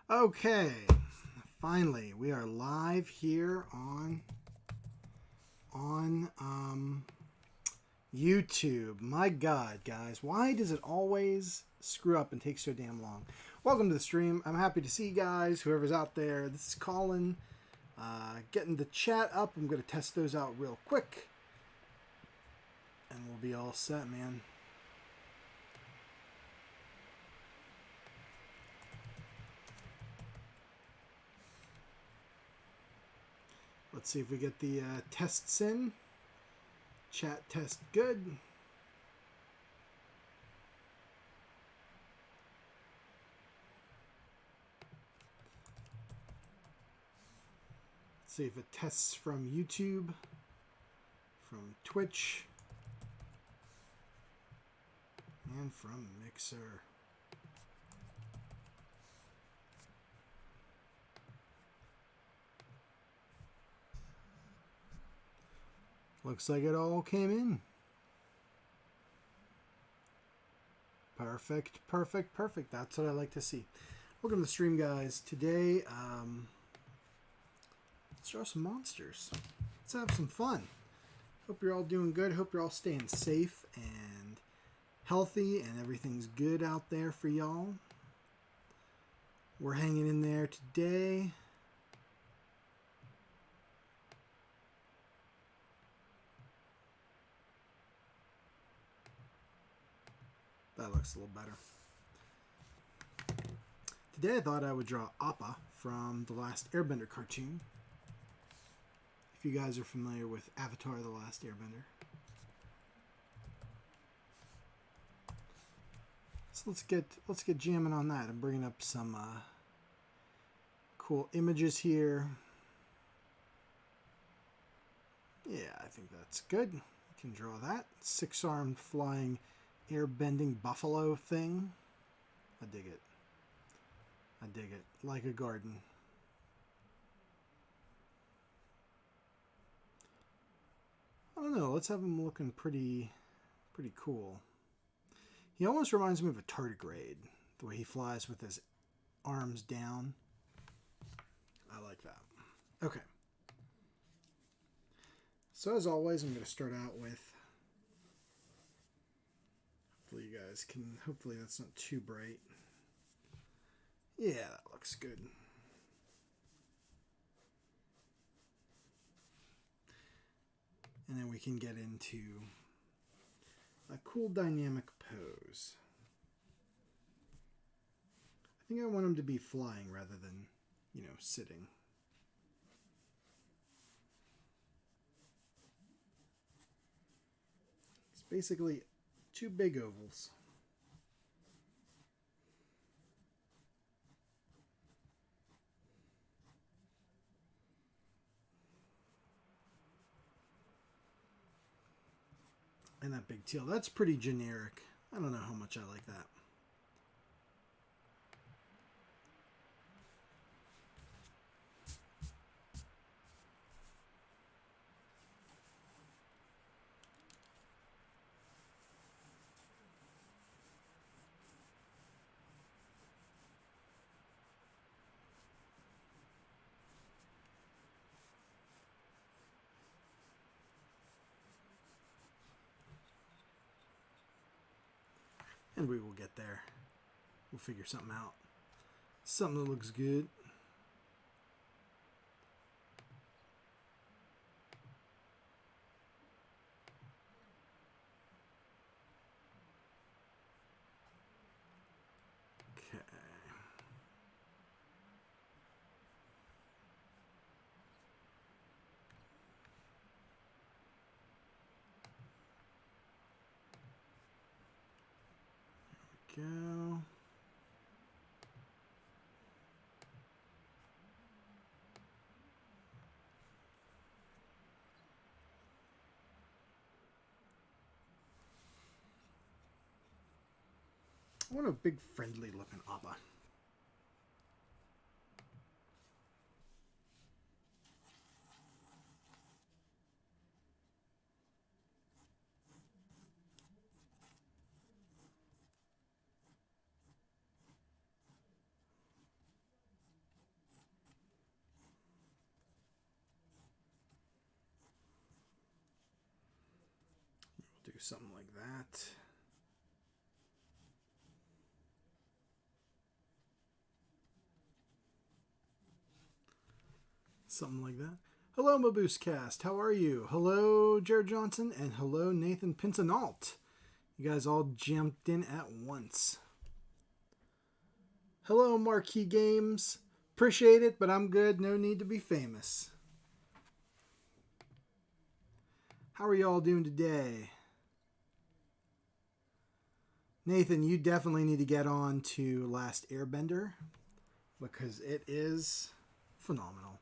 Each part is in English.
Okay, finally we are live here on YouTube. My God, guys, why does it always screw up and take so damn long? Welcome to the stream. I'm happy to see you guys. Whoever's out there, this is Colin. Getting the chat up. I'm gonna test those out real quick, and we'll be all set, man. Let's see if we get the tests in. Chat test good. Let's see if it tests from YouTube, from Twitch, and from Mixer. Looks like it all came in. Perfect, perfect, perfect. That's what I like to see. Welcome to the stream, guys. Today, let's draw some monsters. Let's have some fun. Hope you're all doing good. Hope you're all staying safe and healthy and everything's good out there for y'all. We're hanging in there today. That looks a little better. Today I thought I would draw Appa from the Last Airbender cartoon. If you guys are familiar with Avatar: The Last Airbender. So let's get jamming on that. I'm bringing up some cool images here. Yeah, I think that's good. We can draw that. Six-armed flying airbending buffalo thing. I dig it. I dig it. Like a garden. I don't know. Let's have him looking pretty cool. He almost reminds me of a tardigrade. The way he flies with his arms down. I like that. Okay. So as always, I'm going to start out with, hopefully you guys can, hopefully that's not too bright. Yeah, that looks good. And then we can get into a cool dynamic pose. I think I want him to be flying rather than, sitting. It's basically two big ovals. And that big tail. That's pretty generic. I don't know how much I like that. And we will get there. We'll figure something out. Something that looks good. Okay. There we go. I want a big friendly looking Appa. something like that. Something like that. Hello, Maboosecast. How are you? Hello, Jared Johnson, and hello, Nathan Pincinalt. You guys all jumped in at once. Hello, Marquee Games. Appreciate it, but I'm good. No need to be famous. How are you all doing today? Nathan, you definitely need to get on to Last Airbender because it is phenomenal.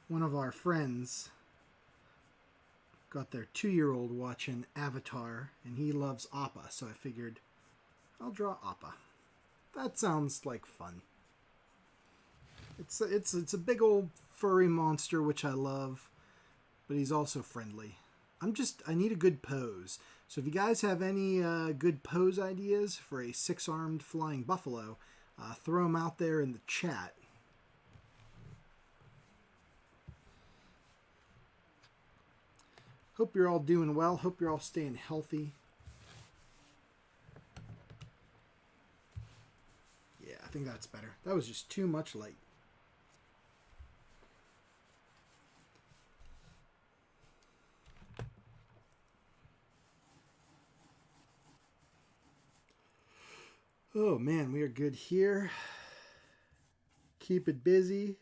One of our friends got their 2-year-old watching Avatar, and he loves Appa, so I figured I'll draw Appa. That sounds like fun. It's a big old furry monster, which I love, but he's also friendly. I need a good pose. So if you guys have any good pose ideas for a 6-armed flying buffalo, throw them out there in the chat. Hope you're all doing well. Hope you're all staying healthy. Yeah, I think that's better. That was just too much light. Oh man, we are good here. Keep it busy.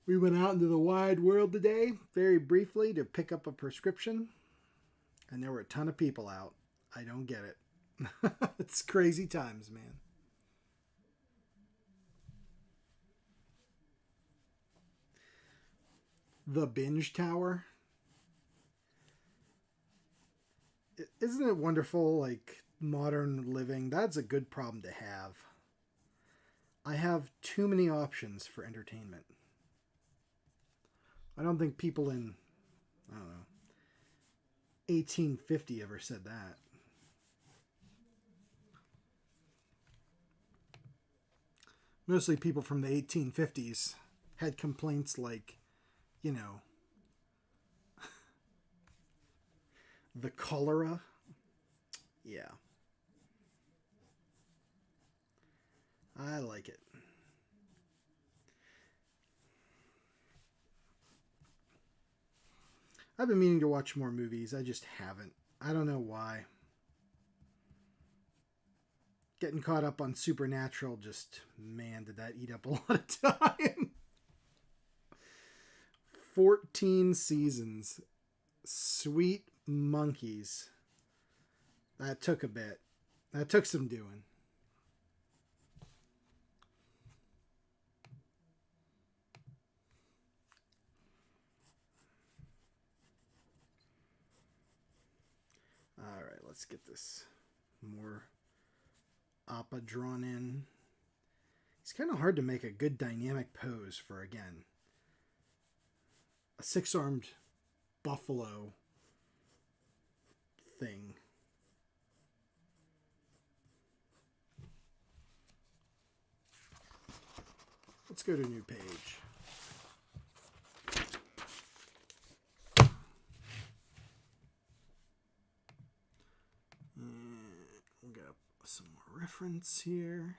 We went out into the wide world today, very briefly, to pick up a prescription. And there were a ton of people out. I don't get it. It's crazy times, man. The Binge Tower. Isn't it wonderful, like, modern living? That's a good problem to have. I have too many options for entertainment. I don't think people in, 1850 ever said that. Mostly people from the 1850s had complaints like, the cholera. Yeah. I like it. I've been meaning to watch more movies. I just haven't. I don't know why. Getting caught up on Supernatural just, man, did that eat up a lot of time. 14 seasons. Sweet monkeys. That took a bit. That took some doing. All right, let's get this more Appa drawn in. It's kind of hard to make a good dynamic pose for, again, a 6-armed buffalo thing. Let's go to a new page. We'll get some more reference here.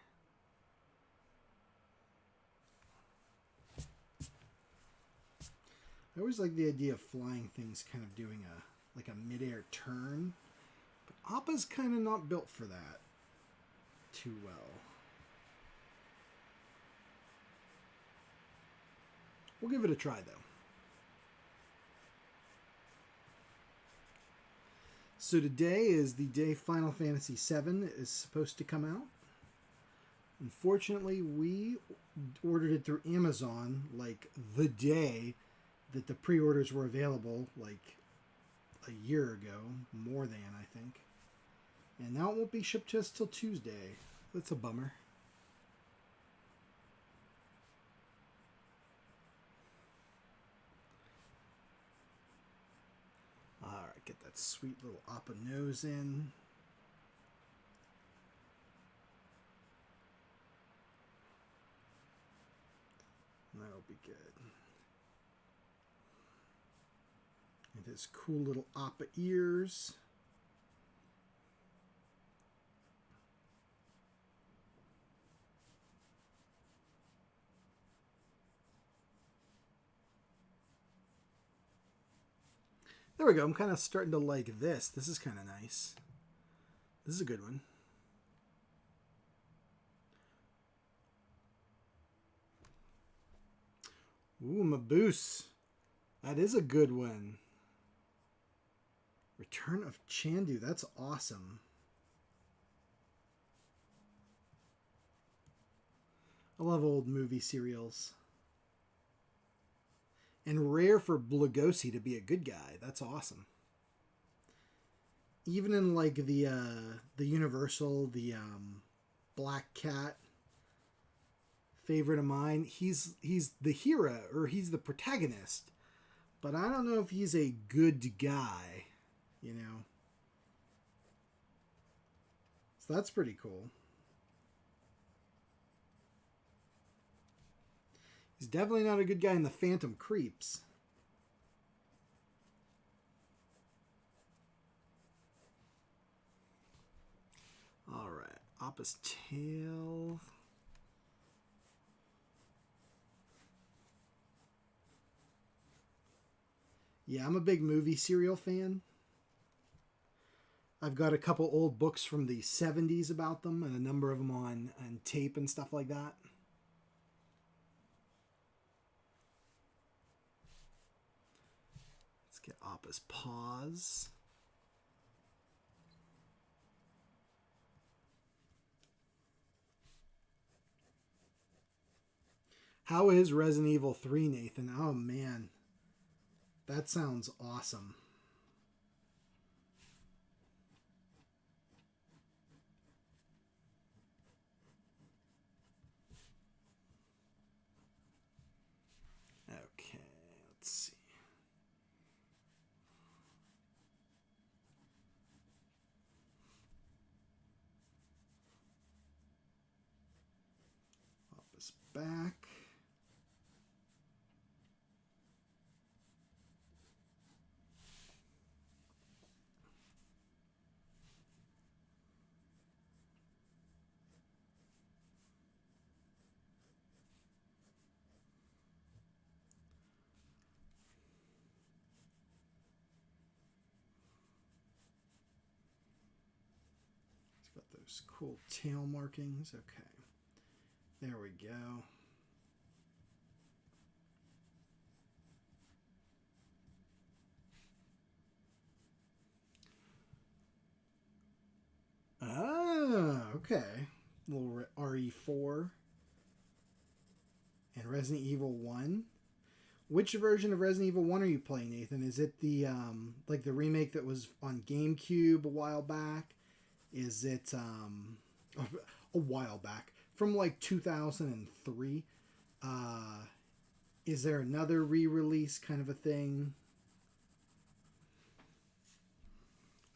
I always like the idea of flying things kind of doing a mid-air turn. But Appa's kind of not built for that too well. We'll give it a try, though. So today is the day Final Fantasy VII is supposed to come out. Unfortunately, we ordered it through Amazon like the day that the pre-orders were available, like a year ago, more than, I think. And now it won't be shipped to us till Tuesday. That's a bummer. Alright, get that sweet little Appa nose in. That'll be good. And his cool little Appa ears. There we go. I'm kind of starting to like this. This is kind of nice. This is a good one. Ooh, Maboose. That is a good one. Return of Chandu. That's awesome. I love old movie serials. And rare for Lugosi to be a good guy. That's awesome. Even in like the Universal, the Black Cat favorite of mine, he's the hero, or he's the protagonist. But I don't know if he's a good guy, you know. So that's pretty cool. He's definitely not a good guy in the Phantom Creeps. Alright, Appa's tail. Yeah, I'm a big movie serial fan. I've got a couple old books from the 70s about them, and a number of them on tape and stuff like that. Let's get Appa's paws. How is Resident Evil 3, Nathan? Oh, man. That sounds awesome. Okay, let's see. Appa's back. Got those cool tail markings. Okay. There we go. Ah, okay. Little RE4 and Resident Evil 1. Which version of Resident Evil 1 are you playing, Nathan? Is it the like the remake that was on GameCube a while back? Is it a while back from like 2003? Is there another re-release kind of a thing?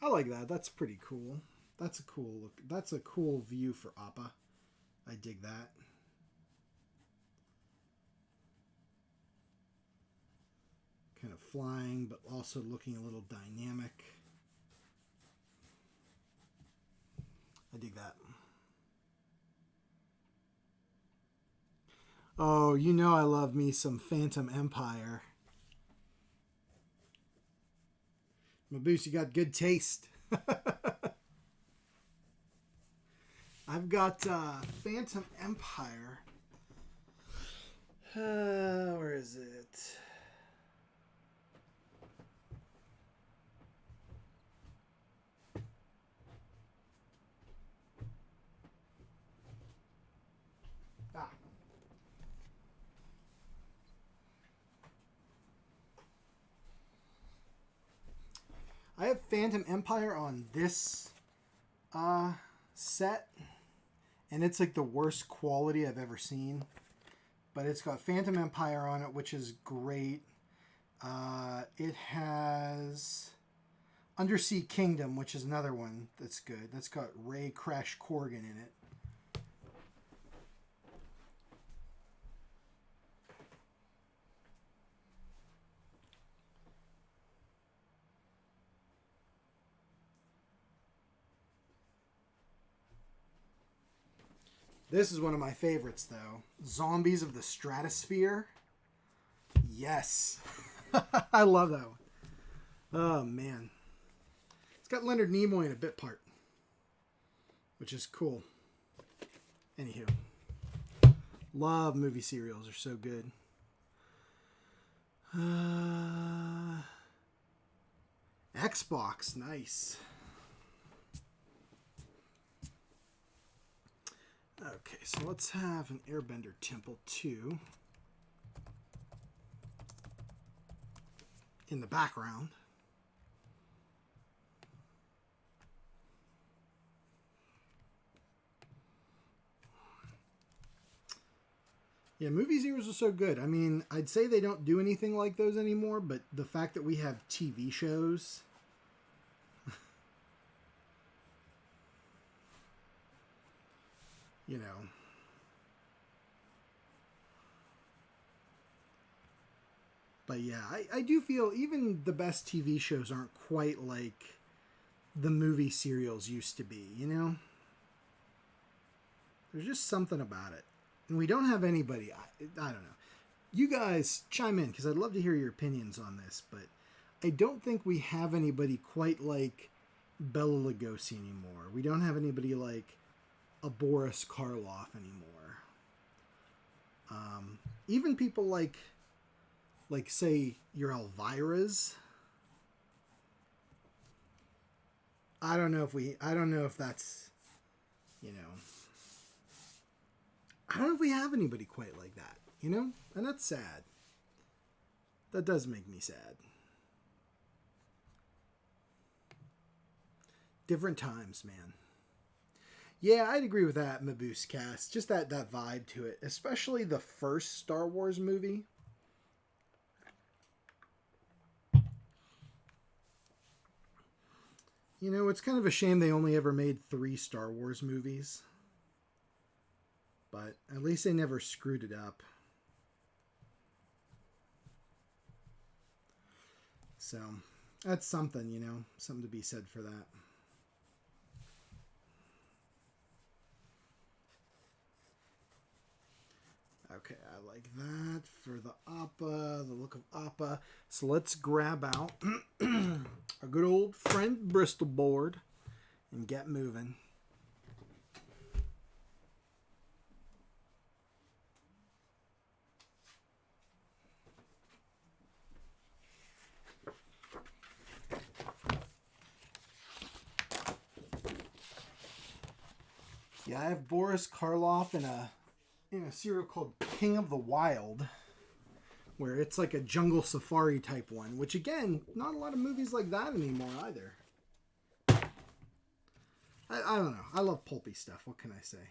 I like that. That's pretty cool. That's a cool look. That's a cool view for Appa. I dig that. Kind of flying, but also looking a little dynamic. I dig that. Oh, you know I love me some Phantom Empire. Maboose, you got good taste. I've got Phantom Empire. Where is it? Ah. I have Phantom Empire on this set, and it's like the worst quality I've ever seen. But it's got Phantom Empire on it, which is great. It has Undersea Kingdom, which is another one that's good. That's got Ray Crash Corgan in it. This is one of my favorites, though. Zombies of the Stratosphere. Yes. I love that one. Oh, man. It's got Leonard Nimoy in a bit part, which is cool. Anywho. Love movie serials. They're so good. Xbox. Nice. Okay, so let's have an Airbender Temple 2 in the background. Yeah, movie series are so good. I mean, I'd say they don't do anything like those anymore, but the fact that we have TV shows... you know... But yeah, I do feel even the best TV shows aren't quite like the movie serials used to be, you know? There's just something about it. And we don't have anybody, I don't know. You guys chime in, because I'd love to hear your opinions on this, but I don't think we have anybody quite like Bela Lugosi anymore. We don't have anybody like a Boris Karloff anymore. Even people like say your Elvira's. I don't know if that's, you know, I don't know if we have anybody quite like that, you know? And that's sad. That does make me sad. Different times, man. Yeah, I'd agree with that, Maboose Cast. Just that vibe to it. Especially the first Star Wars movie. You know, it's kind of a shame they only ever made 3 Star Wars movies. But at least they never screwed it up. So, that's something, you know. Something to be said for that. Okay, I like that for the Appa, the look of Appa. So let's grab out our good old friend Bristol board and get moving. Yeah, I have Boris Karloff in a serial called King of the Wild, where it's like a jungle safari type one, which again, not a lot of movies like that anymore either. I don't know. I love pulpy stuff. What can I say?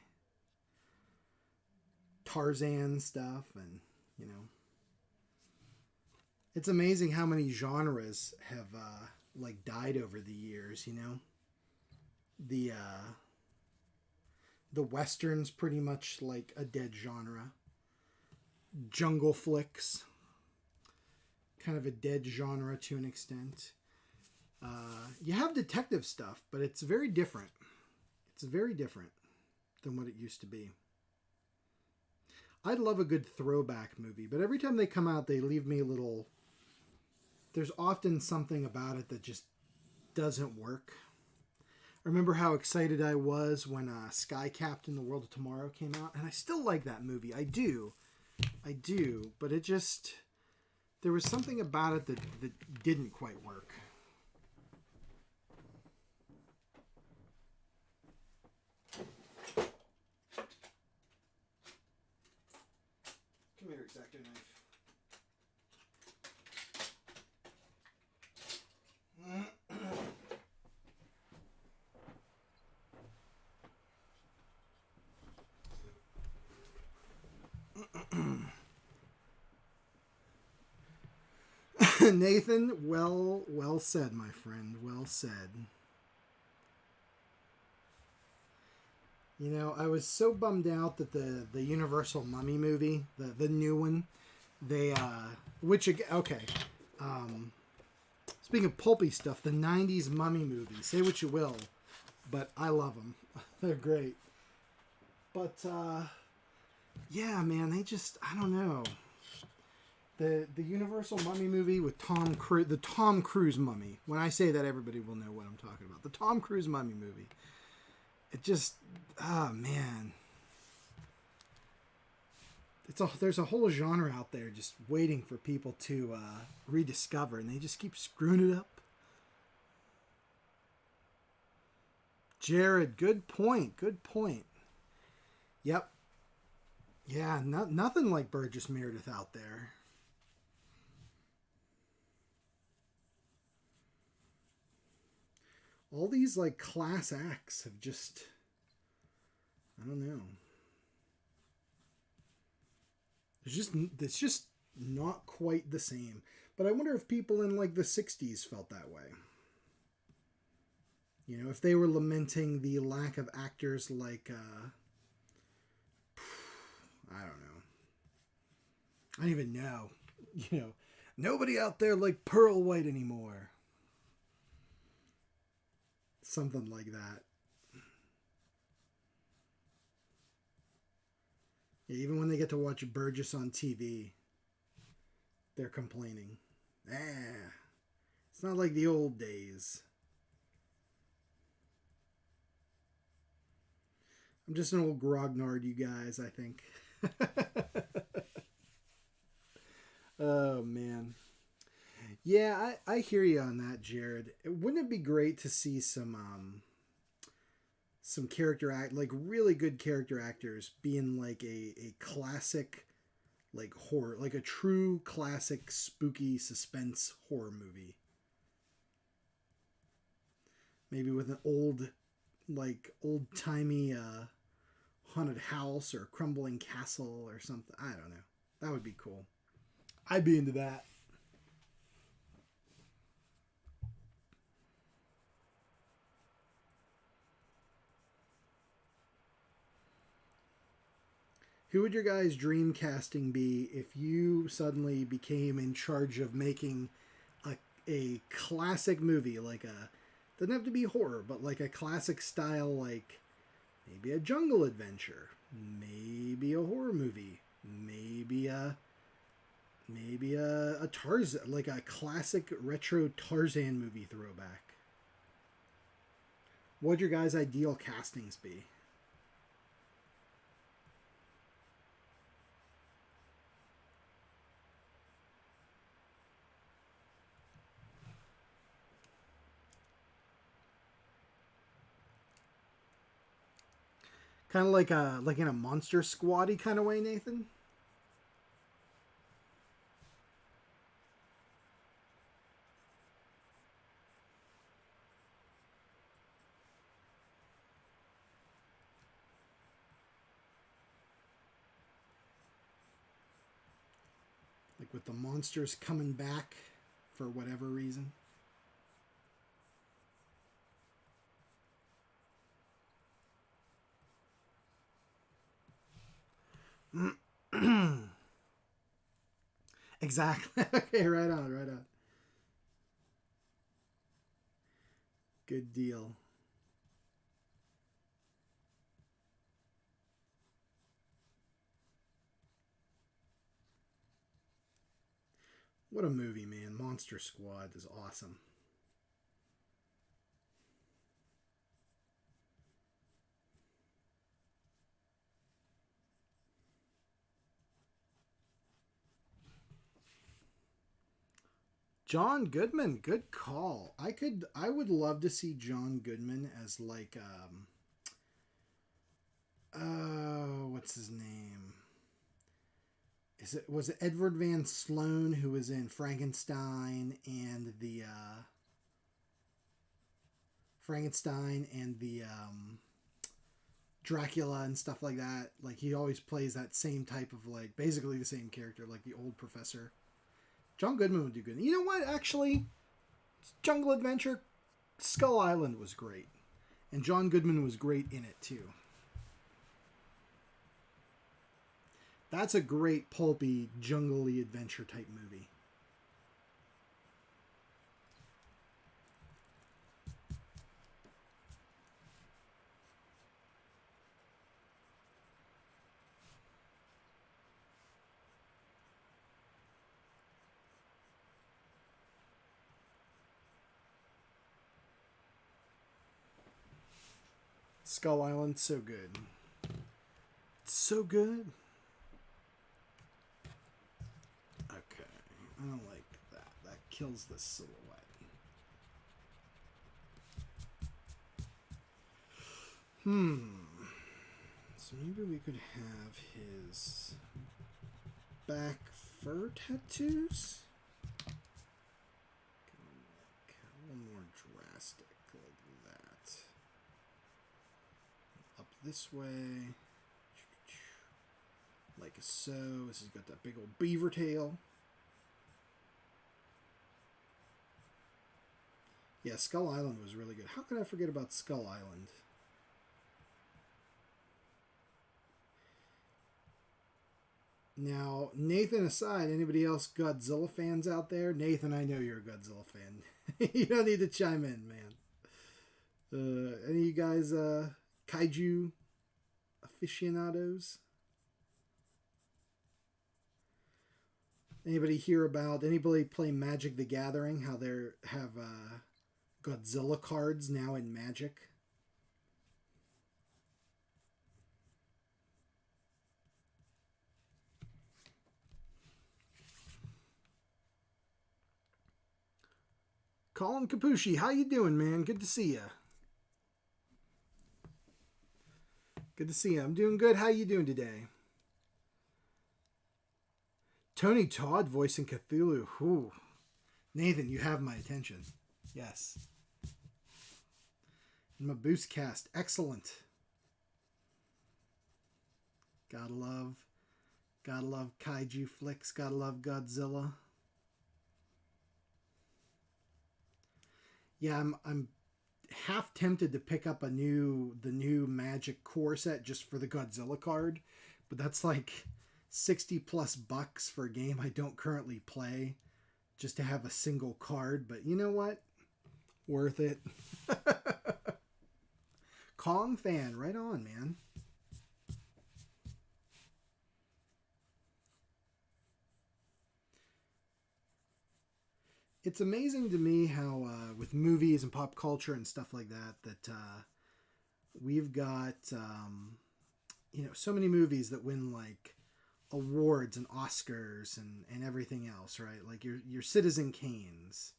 Tarzan stuff, and, you know. It's amazing how many genres have, like, died over the years, you know? The Western's pretty much like a dead genre. Jungle flicks, kind of a dead genre to an extent. You have detective stuff, but it's very different. It's very different than what it used to be. I'd love a good throwback movie, but every time they come out, they leave me a little... There's often something about it that just doesn't work. I remember how excited I was when Sky Captain: The World of Tomorrow came out, and I still like that movie. I do, but it just... There was something about it that didn't quite work. Come here, X-Acto knife. Nathan, well said, my friend. Well said. You know, I was so bummed out that the Universal Mummy movie, the new one, they speaking of pulpy stuff, the 90s Mummy movies, say what you will, but I love them. They're great. But yeah, man, they just I don't know. The Universal Mummy movie with Tom Cruise, the Tom Cruise Mummy. When I say that, everybody will know what I'm talking about. The Tom Cruise Mummy movie. It just, man, there's a whole genre out there just waiting for people to rediscover, and they just keep screwing it up. Jared, good point. Good point. Yep. Yeah, nothing like Burgess Meredith out there. All these like class acts have just, I don't know. It's just not quite the same. But I wonder if people in like the 60s felt that way. You know, if they were lamenting the lack of actors like I don't know. I don't even know. You know, nobody out there like Pearl White anymore. Something like that. Yeah, even when they get to watch Burgess on TV, they're complaining. It's not like the old days. I'm just an old grognard, you guys, I think. Oh, man. Yeah, I hear you on that, Jared. Wouldn't it be great to see some character like really good character actors being like a classic like horror, like a true classic spooky suspense horror movie. Maybe with an old timey haunted house or crumbling castle or something. I don't know. That would be cool. I'd be into that. Who would your guys' dream casting be if you suddenly became in charge of making a classic movie, like a doesn't have to be horror, but like a classic style, like maybe a jungle adventure, maybe a horror movie, maybe a Tarzan, like a classic retro Tarzan movie throwback. What'd your guys' ideal castings be? Kind of like in a Monster Squatty kind of way, Nathan. Like with the monsters coming back for whatever reason. Exactly. Okay, right on, right on. Good deal. What a movie, man. Monster Squad is awesome. John Goodman, good call. I would love to see John Goodman as like what's his name? Was it Edward Van Sloan who was in Frankenstein and the Dracula and stuff like that. Like he always plays that same type of like basically the same character, like the old professor. John Goodman would do good. You know what? Actually, Jungle Adventure, Skull Island was great, and John Goodman was great in it too. That's a great pulpy, jungly adventure type movie. Skull Island, so good. It's so good. Okay, I don't like that. That kills the silhouette. So maybe we could have his back fur tattoos. A little more drastic like that. Up this way. Like so. This has got that big old beaver tail. Yeah, Skull Island was really good. How could I forget about Skull Island? Now, Nathan aside, anybody else Godzilla fans out there? Nathan, I know you're a Godzilla fan. You don't need to chime in, man. Any of you guys kaiju aficionados? Anybody hear about, anybody play Magic the Gathering? How they have Godzilla cards now in Magic? Colin Capucci, how you doing, man? Good to see you. Good to see you. I'm doing good. How you doing today? Tony Todd voicing Cthulhu. Whew. Nathan, you have my attention. Yes. My boost cast. Excellent. Gotta love kaiju flicks. Gotta love Godzilla. Yeah, I'm half tempted to pick up the new Magic core set just for the Godzilla card, but that's like $60+ for a game I don't currently play, just to have a single card. But you know what? Worth it. Kong fan, right on, man. It's amazing to me how with movies and pop culture and stuff like that we've got so many movies that win like awards and Oscars and everything else, right? Like your Citizen Kanes,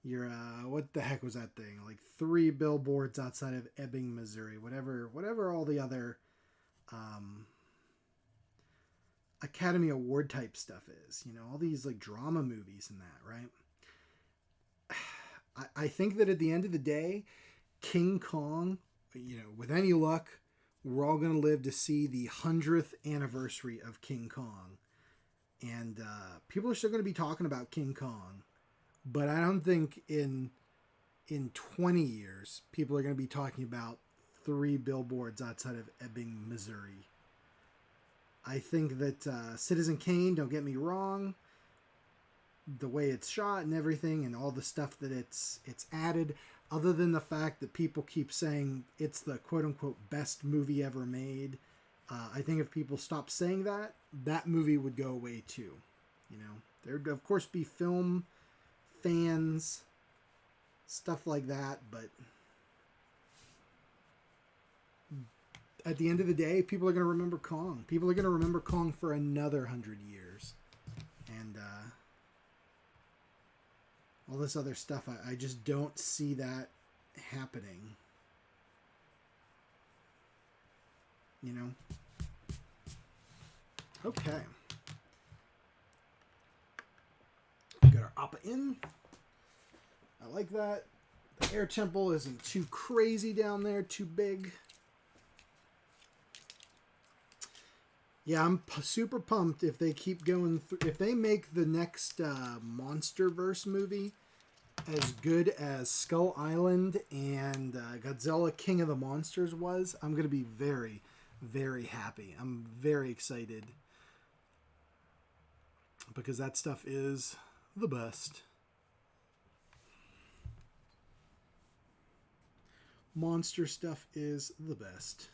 your what the heck was that thing? Like 3 Billboards Outside of Ebbing, Missouri, whatever all the other Academy Award type stuff is, all these like drama movies and that, right? I think that at the end of the day, King Kong, with any luck, we're all going to live to see the 100th anniversary of King Kong. And people are still going to be talking about King Kong. But I don't think in 20 years, people are going to be talking about 3 Billboards Outside of Ebbing, Missouri. I think that Citizen Kane, don't get me wrong, the way it's shot and everything and all the stuff that it's added, other than the fact that people keep saying it's the quote-unquote best movie ever made, I think if people stop saying that, that movie would go away too. There'd of course be film fans, stuff like that, but at the end of the day, people are going to remember Kong. People are going to remember Kong for another 100 years. And all this other stuff, I just don't see that happening. Okay. We got our Appa in. I like that. The air temple isn't too crazy down there, too big. Yeah, I'm super pumped if they keep going if they make the next MonsterVerse movie as good as Skull Island and Godzilla King of the Monsters was. I'm going to be very, very happy. I'm very excited because that stuff is the best. Monster stuff is the best.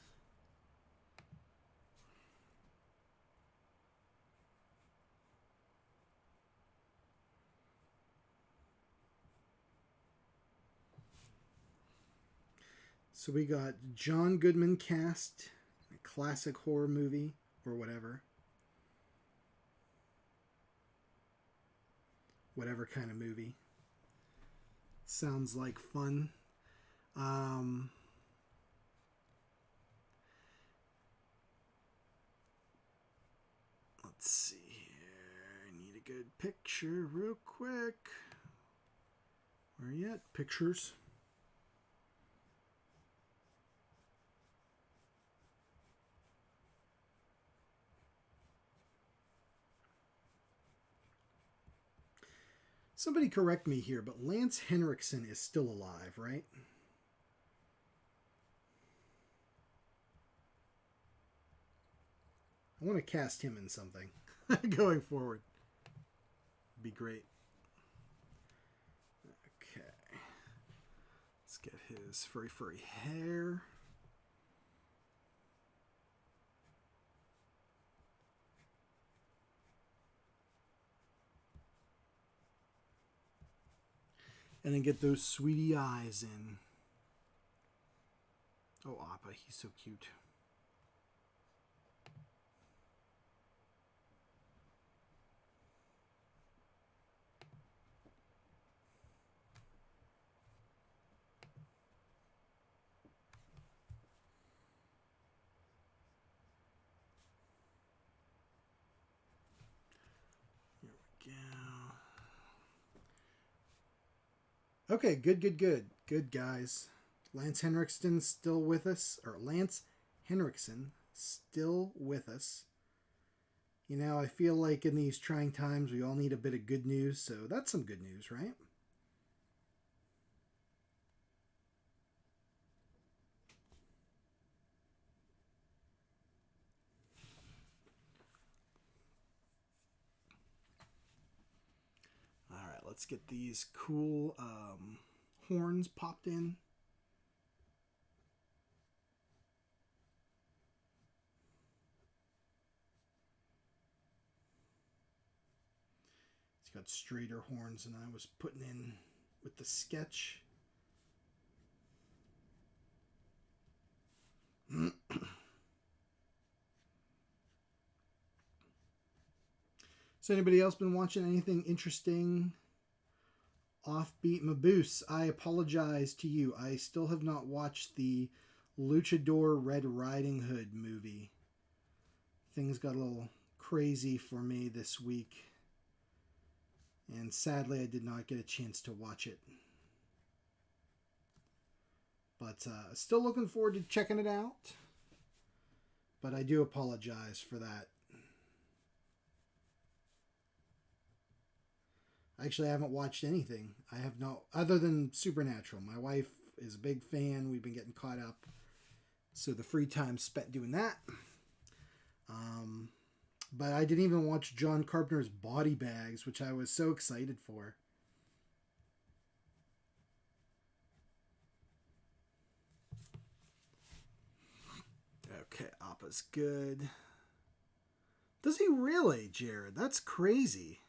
So we got John Goodman cast, a classic horror movie or whatever. Whatever kind of movie. Sounds like fun. Let's see here. I need a good picture real quick. Where are you at? Pictures. Somebody correct me here, but Lance Henriksen is still alive, right? I want to cast him in something going forward. Be great. Okay. Let's get his furry hair. And then get those sweetie eyes in. Oh, Appa, he's so cute. Here we go. Okay, good. Good, guys. Lance Henriksen still with us. Or Lance Henriksen still with us. You know, I feel like in these trying times, we all need a bit of good news. So that's some good news, right? All right, let's get these cool horns popped in. It's got straighter horns than I was putting in with the sketch. So anybody else been watching anything interesting? Offbeat Maboose, I apologize to you. I still have not watched the Luchador Red Riding Hood movie. Things got a little crazy for me this week. And sadly, I did not get a chance to watch it. But still looking forward to checking it out. But I do apologize for that. Actually, I haven't watched anything. I have no, other than Supernatural. My wife is a big fan. We've been getting caught up. So the free time spent doing that. But I didn't even watch John Carpenter's Body Bags, which I was so excited for. Okay, Appa's good. Does he really, Jared? That's crazy.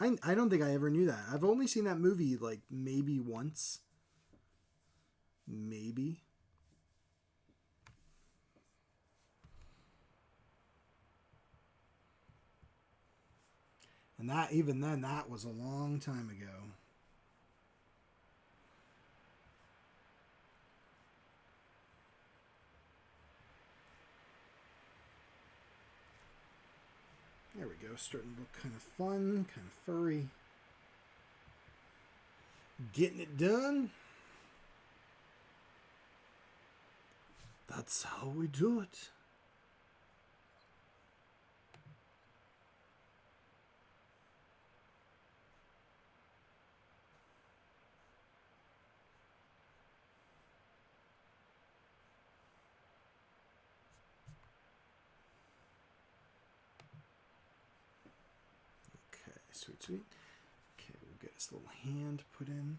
I don't think I ever knew that. I've only seen that movie like maybe once. Maybe. And that, even then, that was a long time ago. There we go. Starting to look kind of fun, kind of furry. Getting it done. That's how we do it. Okay, sweet. Okay, we'll get his little hand put in.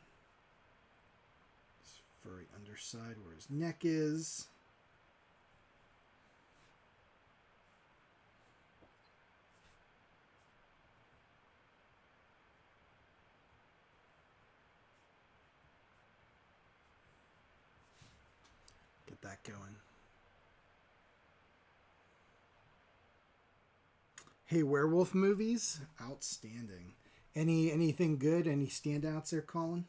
His furry underside where his neck is. that going. Hey, werewolf movies, outstanding. Anything good? Any standouts there, Colin?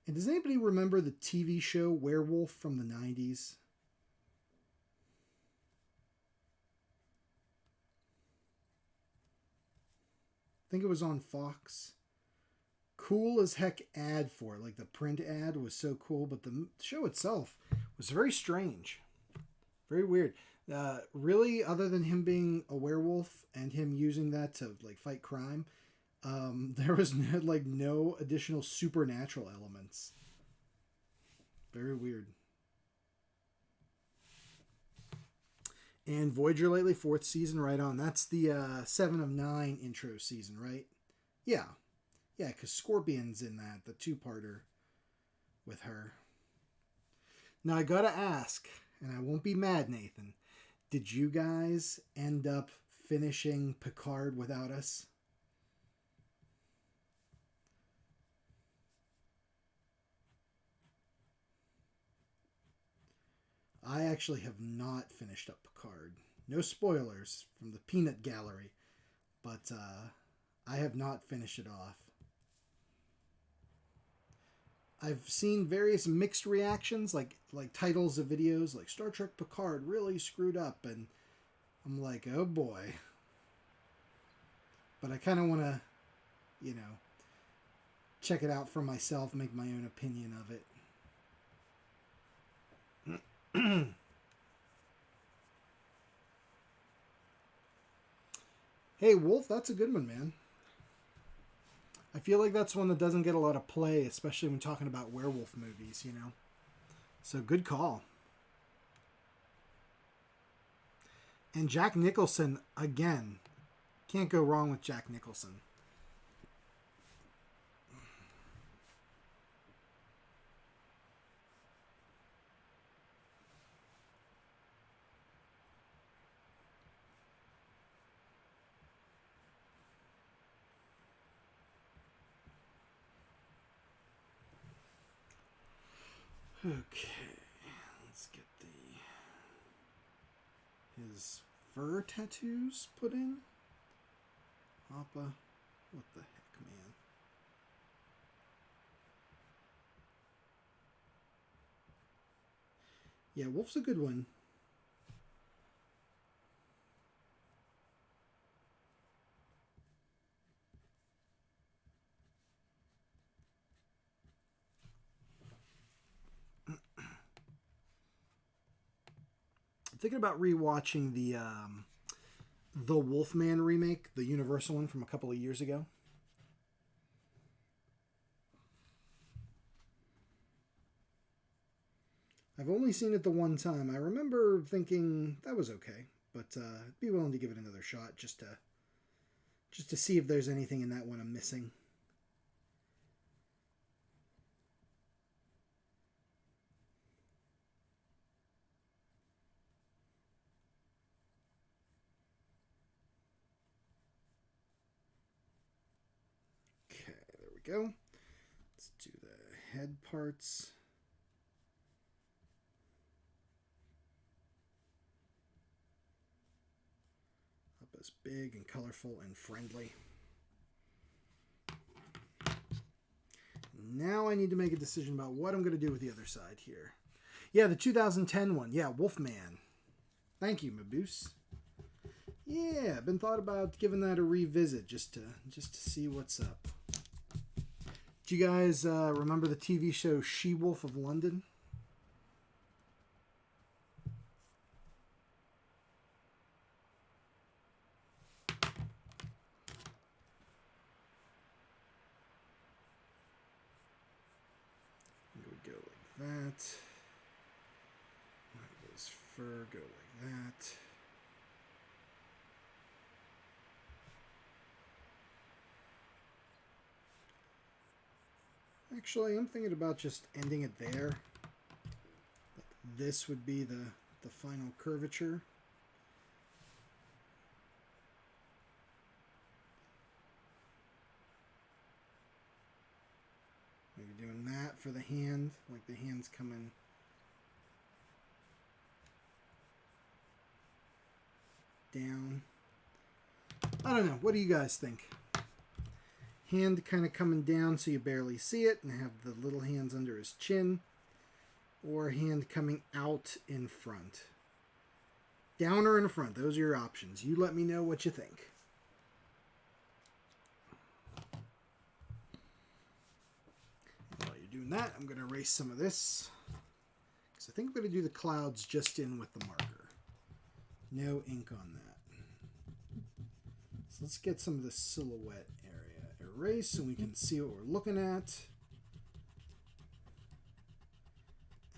And does anybody remember the TV show Werewolf from the 90s? I think it was on Fox. Cool as heck ad for it. Like the print ad was so cool, but the show itself was very strange. Very weird. Really, other than him being a werewolf and him using that to like fight crime, there was no additional supernatural elements. Very weird. And Voyager lately, fourth season, right on. That's the 7 of 9 intro season, right? Yeah. Yeah, because Scorpion's in that, the two-parter with her. Now, I gotta ask, and I won't be mad, Nathan, did you guys end up finishing Picard without us? I actually have not finished up Picard. No spoilers from the peanut gallery, but I have not finished it off. I've seen various mixed reactions, like titles of videos, like Star Trek Picard really screwed up, and I'm like, oh boy. But I kind of want to, check it out for myself, make my own opinion of it. Hey, Wolf, that's a good one, man. I feel like that's one that doesn't get a lot of play, especially when talking about werewolf movies, So good call. And Jack Nicholson, again. Can't go wrong with Jack Nicholson. Okay, let's get his fur tattoos put in. Appa, what the heck, man? Yeah, Wolf's a good one. I'm thinking about rewatching the Wolfman remake, the Universal one from a couple of years ago. I've only seen it the one time. I remember thinking that was okay, but I'd be willing to give it another shot just to see if there's anything in that one I'm missing. Okay, there we go. Let's do the head parts. Appa's big and colorful and friendly. Now I need to make a decision about what I'm going to do with the other side here. Yeah, the 2010 one. Yeah, Wolfman. Thank you, Maboose. Yeah, I've been thought about giving that a revisit just to see what's up. Do you guys remember the TV show She-Wolf of London? It would go like that. His fur go like that. Actually, I'm thinking about just ending it there. This would be the final curvature. for the hand, like the hand's coming down. I don't know. What do you guys think? Hand kind of coming down so you barely see it and have the little hands under his chin, or hand coming out in front. Down or in front, those are your options. You let me know what you think. While you're doing that, I'm going to erase some of this, because I think I'm going to do the clouds just in with the marker. No ink on that. So let's get some of the silhouette area erased so we can see what we're looking at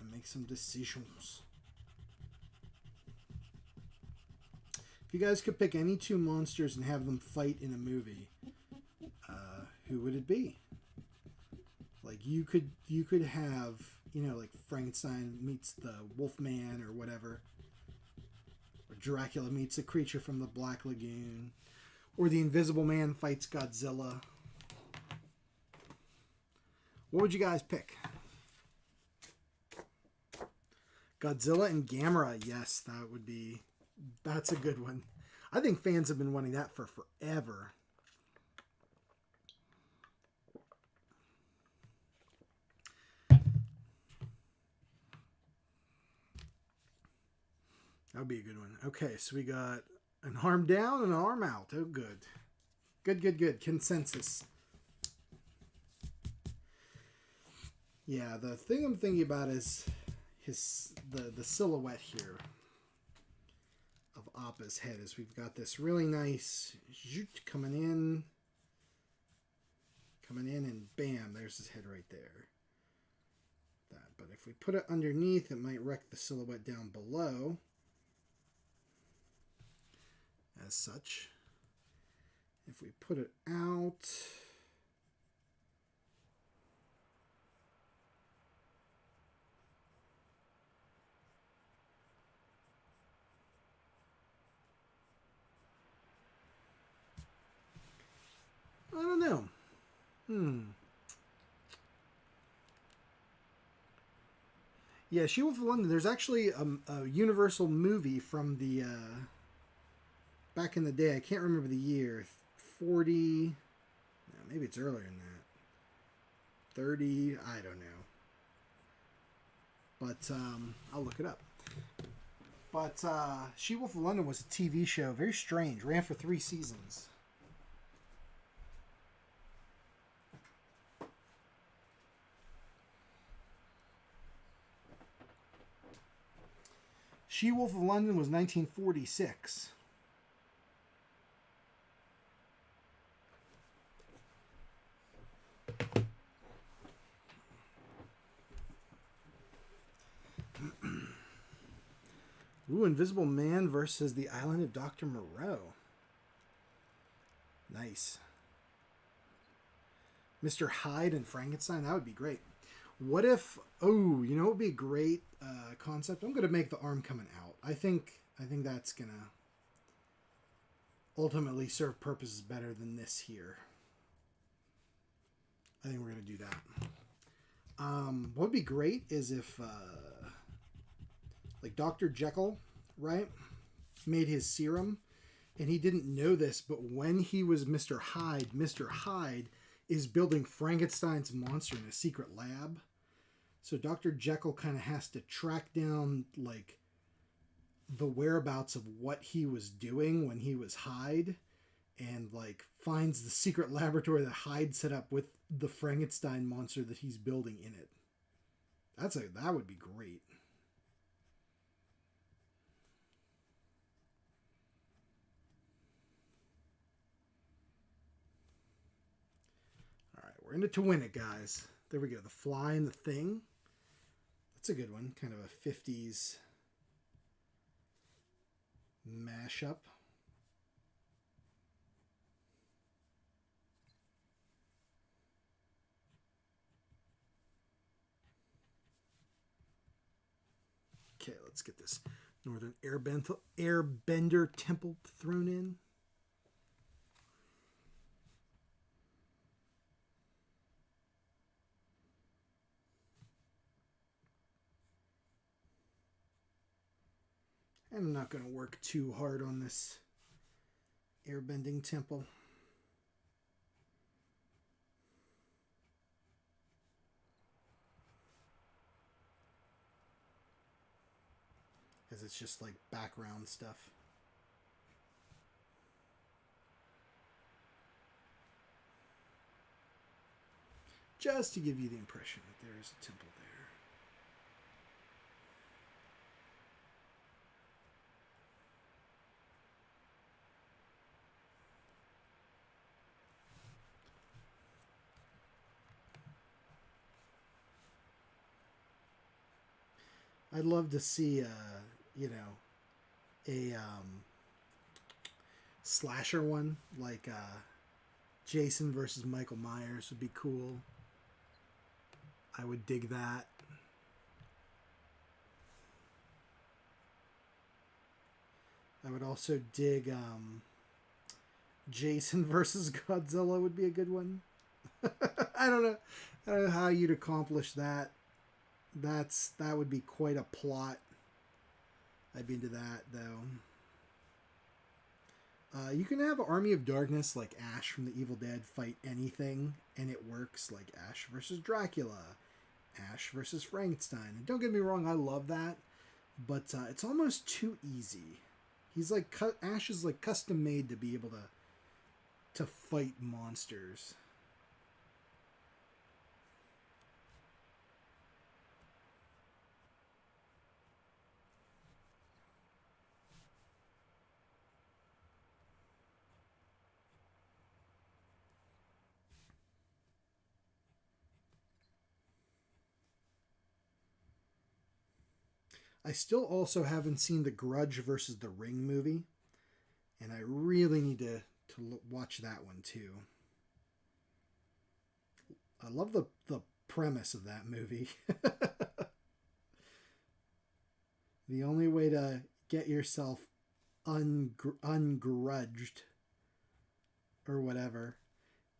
and make some decisions. If you guys could pick any two monsters and have them fight in a movie, who would it be? Like you could have, you know, like Frankenstein meets the Wolfman or whatever, or Dracula meets a creature from the Black Lagoon, or the Invisible Man fights Godzilla. What would you guys pick? Godzilla and Gamera, yes, that's a good one. I think fans have been wanting that for forever. That would be a good one. Okay, so we got an arm down and an arm out. Oh, good. Good. Consensus. Yeah, the thing I'm thinking about is the silhouette here of Appa's head. Is we've got this really nice coming in, and bam, there's his head right there. That, but if we put it underneath, it might wreck the silhouette down below. As such, if we put it out, I don't know. Yeah, She-Wolf of London. There's actually a Universal movie from the back in the day. I can't remember the year. 40. No, maybe it's earlier than that. 30. I don't know. But I'll look it up. But She-Wolf of London was a TV show. Very strange. Ran for 3 seasons. She-Wolf of London was 1946. Ooh, Invisible Man versus the Island of Dr. Moreau. Nice. Mr. Hyde and Frankenstein, that would be great. What if, oh, you know what would be a great concept? I'm going to make the arm coming out. I think that's going to ultimately serve purposes better than this here. I think we're going to do that. What would be great is if, like Dr. Jekyll, right, made his serum, and he didn't know this, but when he was Mr. Hyde is building Frankenstein's monster in a secret lab. So Dr. Jekyll kind of has to track down, like, the whereabouts of what he was doing when he was Hyde, and, like, finds the secret laboratory that Hyde set up with the Frankenstein monster that he's building in it. That would be great. All right, we're in it to win it, guys. There we go. The Fly and the Thing. That's a good one. Kind of a 50s mashup. Okay, let's get this Northern Airbender temple thrown in. And I'm not going to work too hard on this airbending temple. Because it's just like background stuff. Just to give you the impression that there is a temple there. I'd love to see, you know, a slasher one, like Jason versus Michael Myers would be cool. I would dig that. I would also dig Jason versus Godzilla would be a good one. I don't know how you'd accomplish that. That would be quite a plot. I'd be into that though. You can have Army of Darkness like Ash from the Evil Dead fight anything, and it works, like Ash versus Dracula, Ash versus Frankenstein. And don't get me wrong, I love that, but it's almost too easy. He's like Ash is like custom made to be able to fight monsters. I still also haven't seen the Grudge versus the Ring movie, and I really need to watch that one too. I love the premise of that movie. The only way to get yourself ungrudged or whatever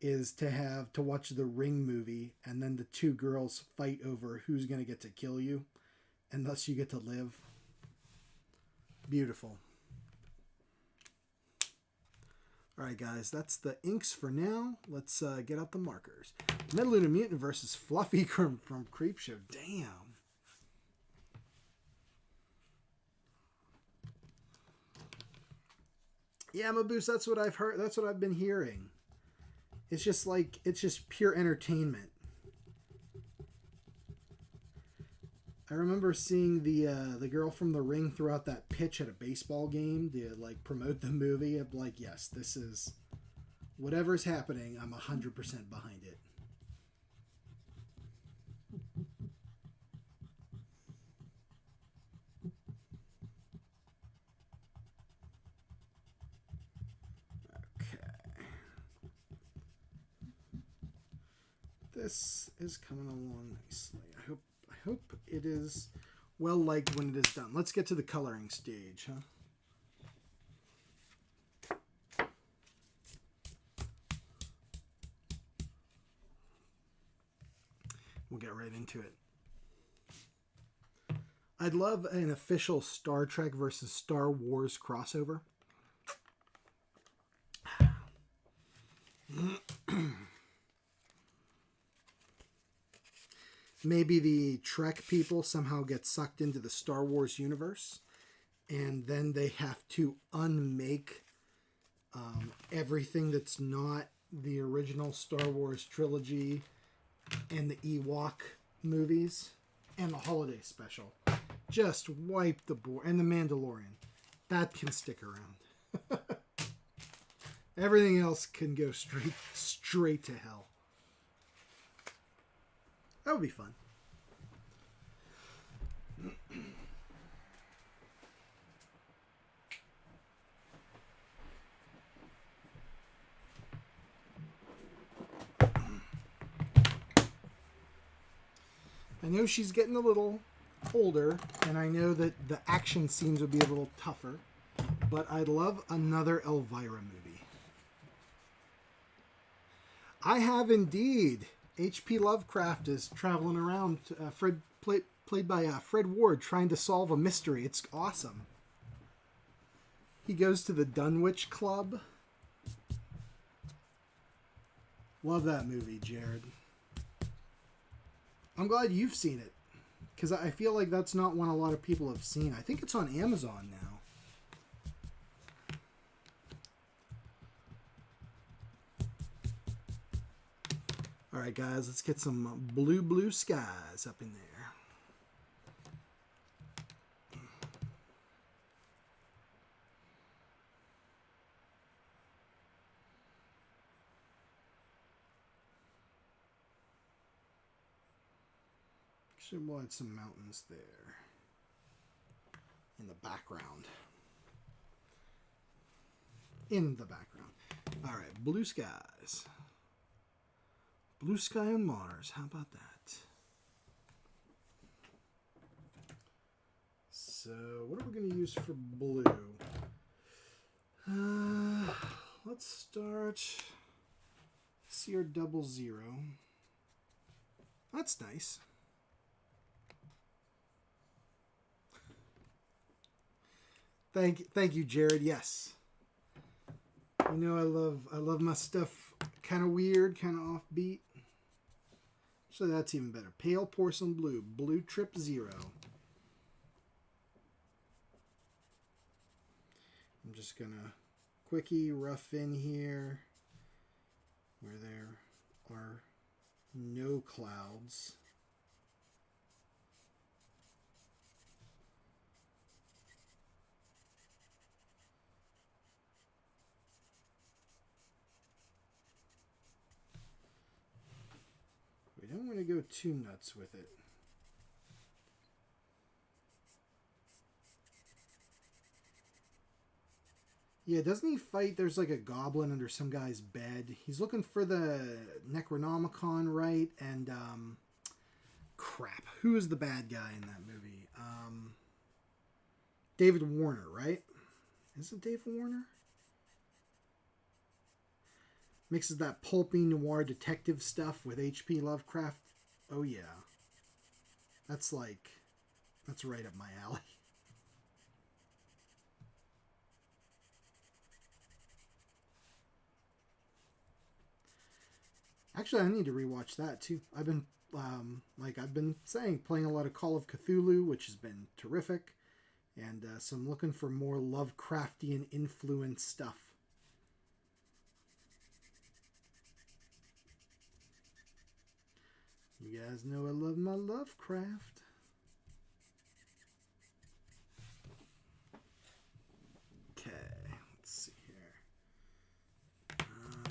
is to watch the Ring movie, and then the two girls fight over who's going to get to kill you, and thus you get to live. Beautiful. All right, guys, that's the inks for now. Let's get out the markers. Metaluna Mutant versus Fluffy from Creepshow. Damn. Yeah, Maboose, that's what I've heard. That's what I've been hearing. It's just pure entertainment. I remember seeing the girl from The Ring throw out that pitch at a baseball game to like promote the movie. I'm like, yes, this is whatever's happening. I'm 100% behind it. This is coming along nicely. I hope it is well liked when it is done. Let's get to the coloring stage, huh? We'll get right into it. I'd love an official Star Trek versus Star Wars crossover. Maybe the Trek people somehow get sucked into the Star Wars universe, and then they have to unmake everything that's not the original Star Wars trilogy and the Ewok movies and the holiday special. Just wipe the board. And the Mandalorian. That can stick around. Everything else can go straight to hell. That would be fun. I know she's getting a little older, and I know that the action scenes would be a little tougher, but I'd love another Elvira movie. I have indeed. H.P. Lovecraft is traveling around, played by Fred Ward, trying to solve a mystery. It's awesome. He goes to the Dunwich Club. Love that movie, Jared. I'm glad you've seen it, because I feel like that's not one a lot of people have seen. I think it's on Amazon now. All right, guys, let's get some blue skies up in there. Actually, we'll add some mountains there in the background. In the background. All right, blue skies. Blue sky on Mars. How about that? So, what are we going to use for blue? Let's start CR00. That's nice. Thank you, Jared. Yes. You know I love my stuff kind of weird, kind of offbeat. So that's even better. Pale porcelain blue, blue trip 0. I'm just gonna quickie rough in here where there are no clouds. We don't want to go too nuts with it. Yeah, doesn't he fight? There's like a goblin under some guy's bed. He's looking for the Necronomicon, right? And, crap. Who is the bad guy in that movie? David Warner, right? Is it David Warner? Mixes that pulpy noir detective stuff with H.P. Lovecraft. Oh, yeah. That's right up my alley. Actually, I need to rewatch that too. I've been, I've been saying, playing a lot of Call of Cthulhu, which has been terrific. And so I'm looking for more Lovecraftian influence stuff. You guys know I love my Lovecraft. Okay, let's see here.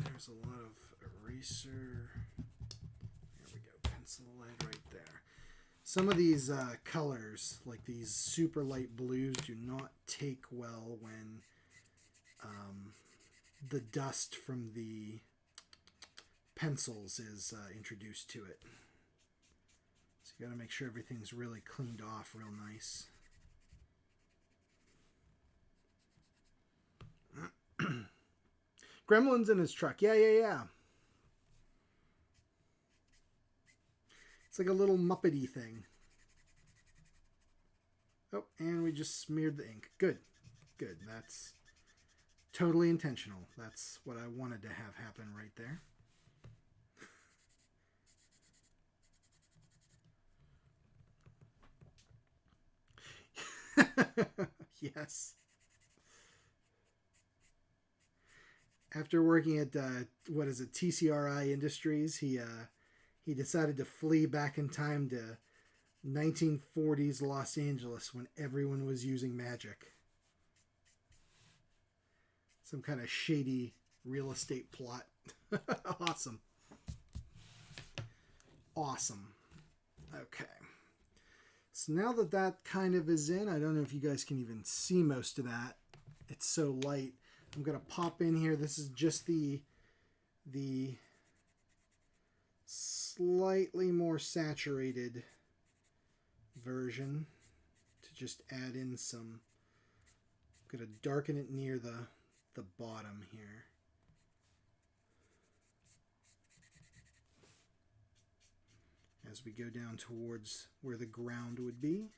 There's a lot of eraser. There we go, pencil lead right there. Some of these colors, like these super light blues, do not take well when the dust from the pencils is introduced to it. So you got to make sure everything's really cleaned off real nice. Gremlin's in his truck. Yeah. It's like a little Muppety thing. Oh, and we just smeared the ink. Good. That's totally intentional. That's what I wanted to have happen right there. Yes. After working at TCRI Industries, he decided to flee back in time to 1940s Los Angeles when everyone was using magic. Some kind of shady real estate plot. Awesome. Okay. So now that kind of is in, I don't know if you guys can even see most of that. It's so light. I'm going to pop in here. This is just the slightly more saturated version to just add in some. I'm going to darken it near the bottom here. As we go down towards where the ground would be.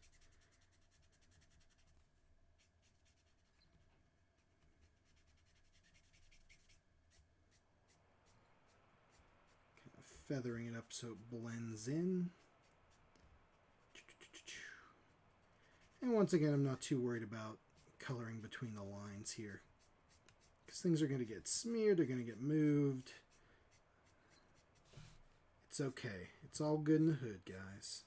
feathering it up so it blends in. And once again, I'm not too worried about coloring between the lines here, because things are going to get smeared, they're going to get moved. It's okay. It's all good in the hood, guys.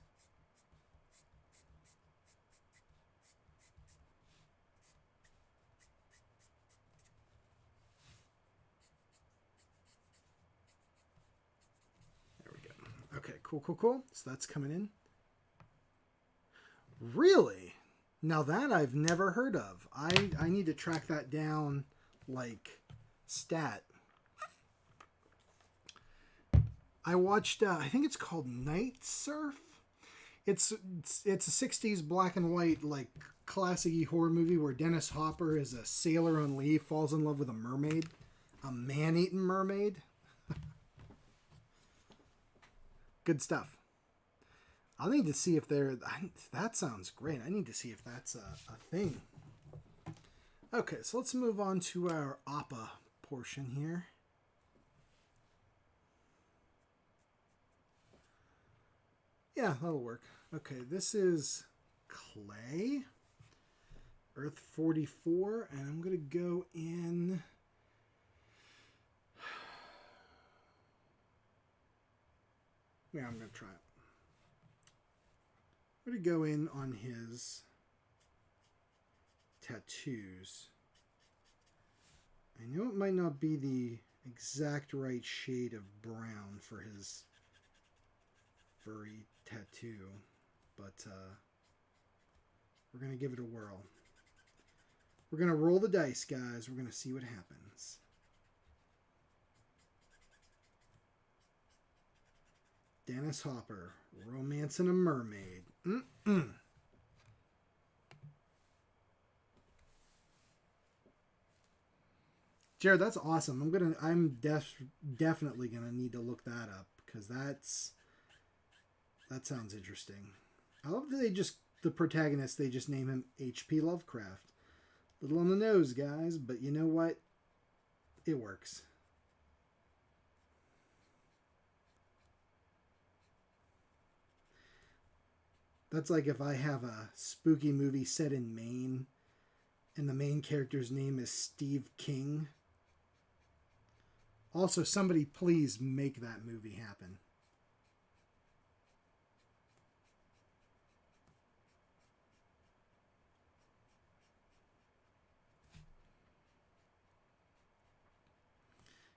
There we go. Okay, cool. So that's coming in. Really? Now that I've never heard of. I need to track that down like stat. I watched, I think it's called Night Surf. It's a 60s black and white, like, classic horror movie where Dennis Hopper is a sailor on leave, falls in love with a mermaid. A man-eating mermaid. Good stuff. I'll need to see if that sounds great. I need to see if that's a thing. Okay, so let's move on to our Appa portion here. Yeah, that'll work. Okay, this is clay. Earth 44, and I'm going to go in... Yeah, I'm going to try it. I'm going to go in on his tattoos. I know it might not be the exact right shade of brown for his furry tattoo, but we're going to give it a whirl. We're going to roll the dice, guys. We're going to see what happens. Dennis Hopper, romancing a mermaid. Jared, that's awesome. I'm definitely gonna need to look that up, because that sounds interesting. I love that the protagonist, they just name him H.P. Lovecraft. Little on the nose, guys, but you know what? It works. That's like if I have a spooky movie set in Maine and the main character's name is Steve King. Also, somebody please make that movie happen.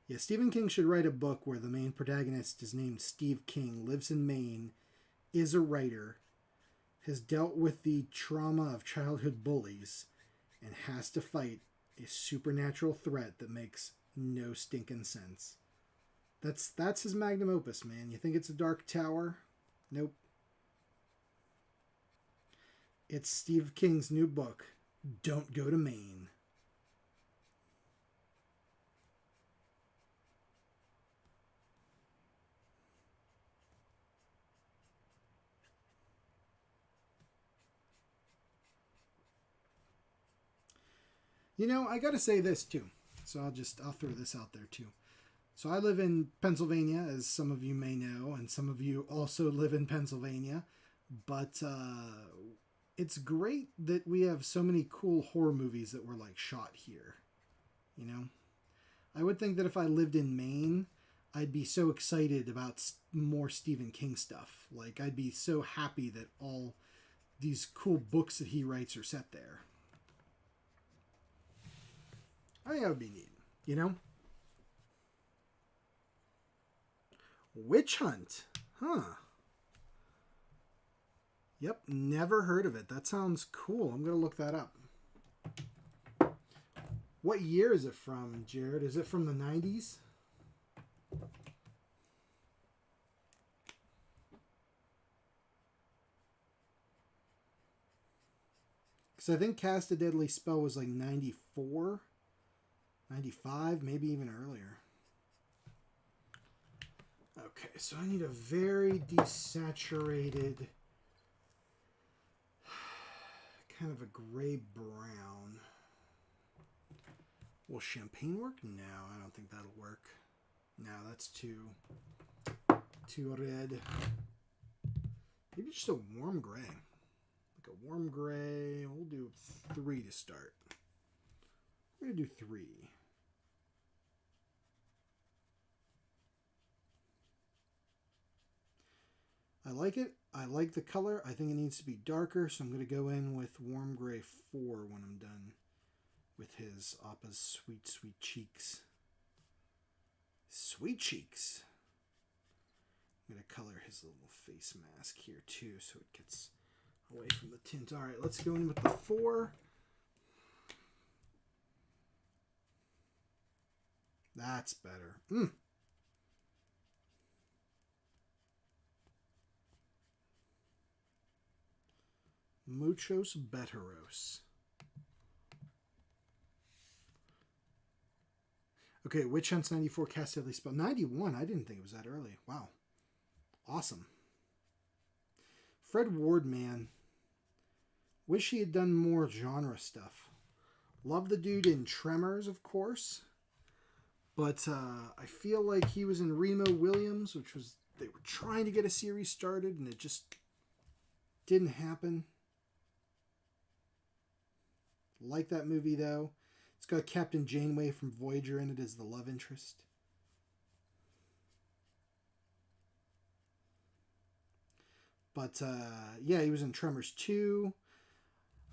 Yeah, Stephen King should write a book where the main protagonist is named Steve King, lives in Maine, is a writer, has dealt with the trauma of childhood bullies, and has to fight a supernatural threat that makes no stinking sense. That's his magnum opus, man. You think it's a Dark Tower? Nope. It's Steve King's new book, Don't Go to Maine. You know, I gotta say this too. So I'll throw this out there too. So I live in Pennsylvania, as some of you may know, and some of you also live in Pennsylvania. But it's great that we have so many cool horror movies that were like shot here. You know, I would think that if I lived in Maine, I'd be so excited about more Stephen King stuff. Like, I'd be so happy that all these cool books that he writes are set there. I think that would be neat, you know? Witch Hunt. Huh. Yep, never heard of it. That sounds cool. I'm going to look that up. What year is it from, Jared? Is it from the 90s? Because I think Cast a Deadly Spell was like 94, 95, maybe even earlier. Okay, so I need a very desaturated, kind of a gray brown. Will champagne work? No, I don't think that'll work. No, that's too... 2 red. Maybe just a warm gray. Like a warm gray. We'll do 3 to start. We're going to do 3. I like it. I like the color. I think it needs to be darker, so I'm going to go in with warm gray 4 when I'm done with his Appa's sweet, sweet cheeks. Sweet cheeks. I'm going to color his little face mask here too, so it gets away from the tint. All right, let's go in with the 4. That's better. Muchos betteros. Okay, Witch Hunts 94, Cast Deadly Spell. 91, I didn't think it was that early. Wow. Awesome. Fred Ward, man. Wish he had done more genre stuff. Love the dude in Tremors, of course. But I feel like he was in Remo Williams, which was... They were trying to get a series started, and it just didn't happen. Like that movie, though. It's got Captain Janeway from Voyager in it as the love interest. But, yeah, he was in Tremors 2.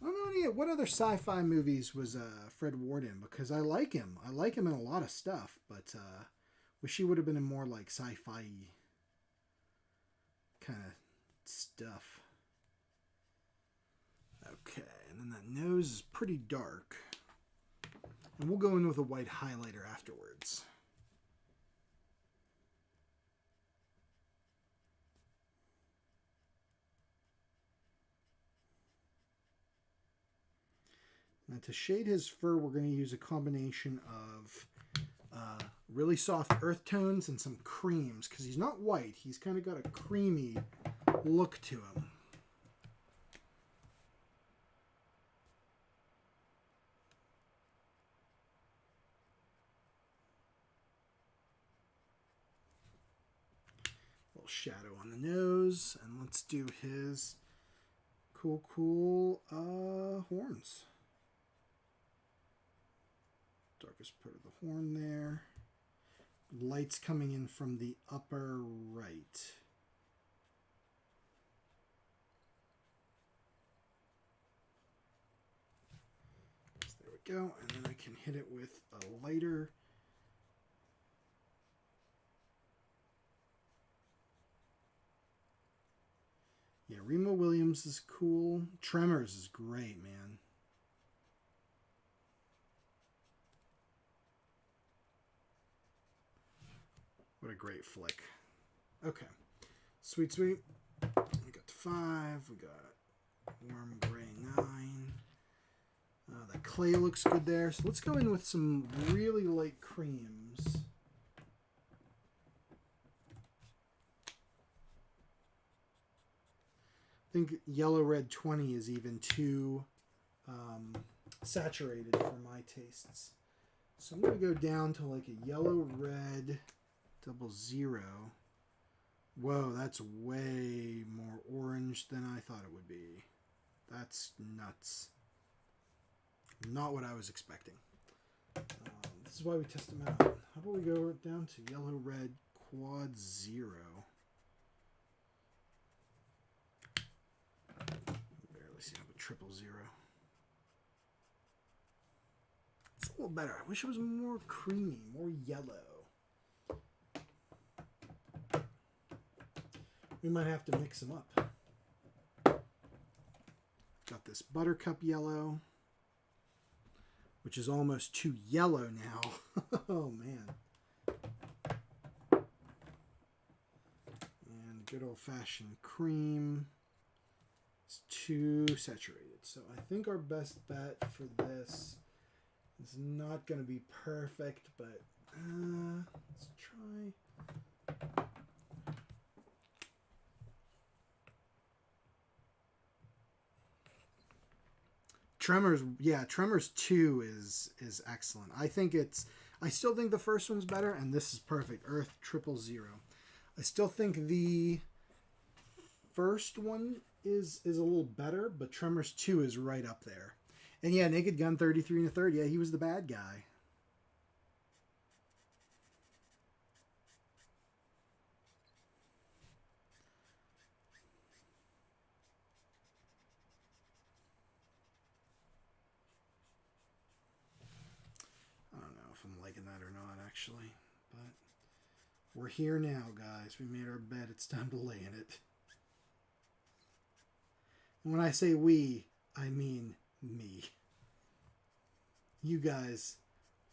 I don't know what other sci-fi movies was Fred Ward in, because I like him. I like him in a lot of stuff, but wish he would have been in more, like, sci-fi kind of stuff. Okay, and then that nose is pretty dark. And we'll go in with a white highlighter afterwards. Now to shade his fur, we're going to use a combination of really soft earth tones and some creams, because he's not white. He's kind of got a creamy look to him. Little shadow on the nose, and let's do his cool horns. Darkest part of the horn there. Lights coming in from the upper right. So there we go, and then I can hit it with a lighter. Yeah, Remo Williams is cool. Tremors is great, man. What a great flick. Okay. Sweet, sweet. We got 5. We got warm gray 9. The clay looks good there. So let's go in with some really light creams. I think yellow red 20 is even too saturated for my tastes. So I'm going to go down to like a yellow red 00. Whoa, that's way more orange than I thought it would be. That's nuts. Not what I was expecting. This is why we test them out. How about we go down to yellow red quad 0. Barely see how about 000. It's a little better. I wish it was more creamy, more yellow. We might have to mix them up. Got this buttercup yellow, which is almost too yellow now. Oh, man. And good old-fashioned cream. It's too saturated. So I think our best bet for this is not going to be perfect, but let's try. Tremors, yeah, Tremors 2 is excellent. I still think the first one's better, and this is perfect. Earth 000. I still think the first one is a little better, but Tremors 2 is right up there. And yeah, Naked Gun 33 1/3. Yeah, he was the bad guy. I don't know if I'm liking that or not, actually. But we're here now, guys. We made our bed. It's time to lay in it. And when I say we, I mean me. You guys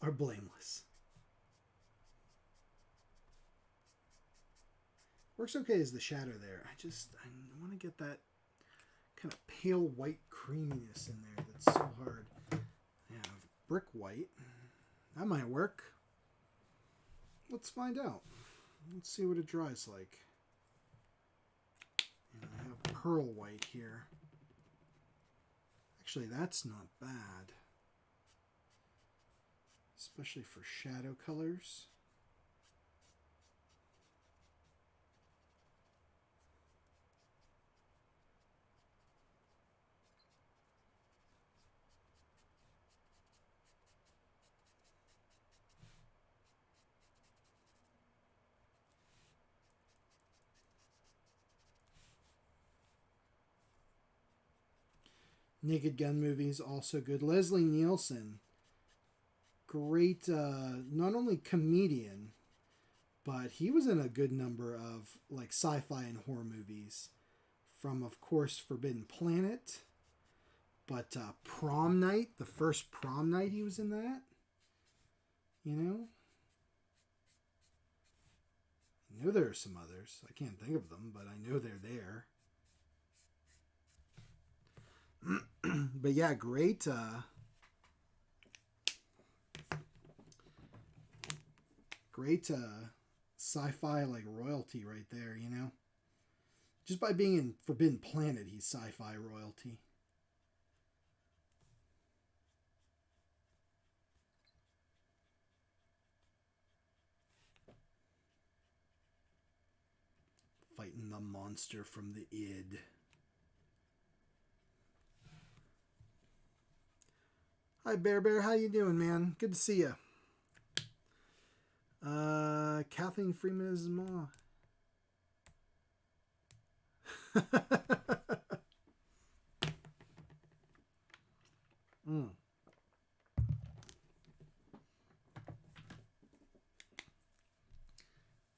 are blameless. Works okay as the shadow there. I want to get that kind of pale white creaminess in there that's so hard. Yeah, brick white. That might work. Let's find out. Let's see what it dries like. And I have pearl white here. Actually, that's not bad. Especially for shadow colors. Naked Gun movies, also good. Leslie Nielsen, great, not only comedian, but he was in a good number of like sci-fi and horror movies. From, of course, Forbidden Planet, but Prom Night, the first Prom Night, he was in that. You know? I know there are some others. I can't think of them, but I know they're there. But yeah, great. Great sci-fi like royalty right there, you know? Just by being in Forbidden Planet, he's sci-fi royalty. Fighting the monster from the id. Hi, Bear. How you doing, man? Good to see you. Kathleen Freeman is Ma.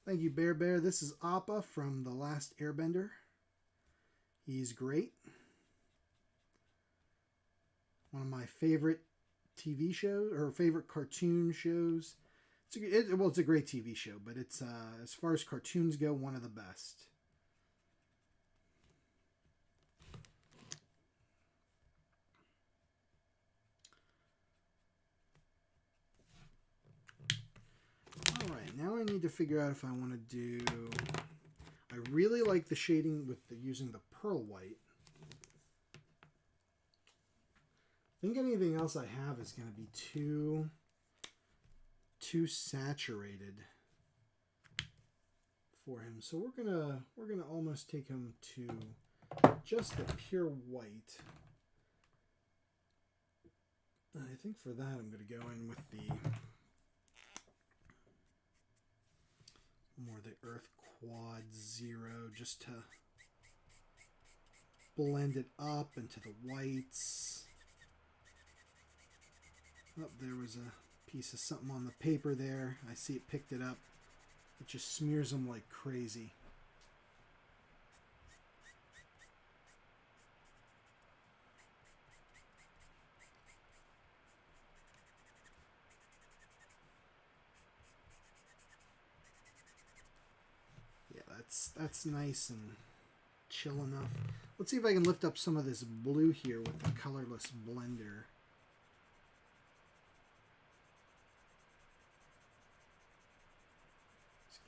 Thank you, Bear. This is Appa from The Last Airbender. He's great. One of my favorite TV shows, or favorite cartoon shows. It's a great TV show, but it's as far as cartoons go, one of the best. All right, now I need to figure out if I want to do. I really like the shading with using the pearl white. I think anything else I have is going to be too saturated for him. So we're gonna almost take him to just the pure white. I think for that I'm going to go in with the Earth Quad Zero just to blend it up into the whites. Oh, there was a piece of something on the paper there. I see it picked it up. It just smears them like crazy. Yeah, that's nice and chill enough. Let's see if I can lift up some of this blue here with the colorless blender.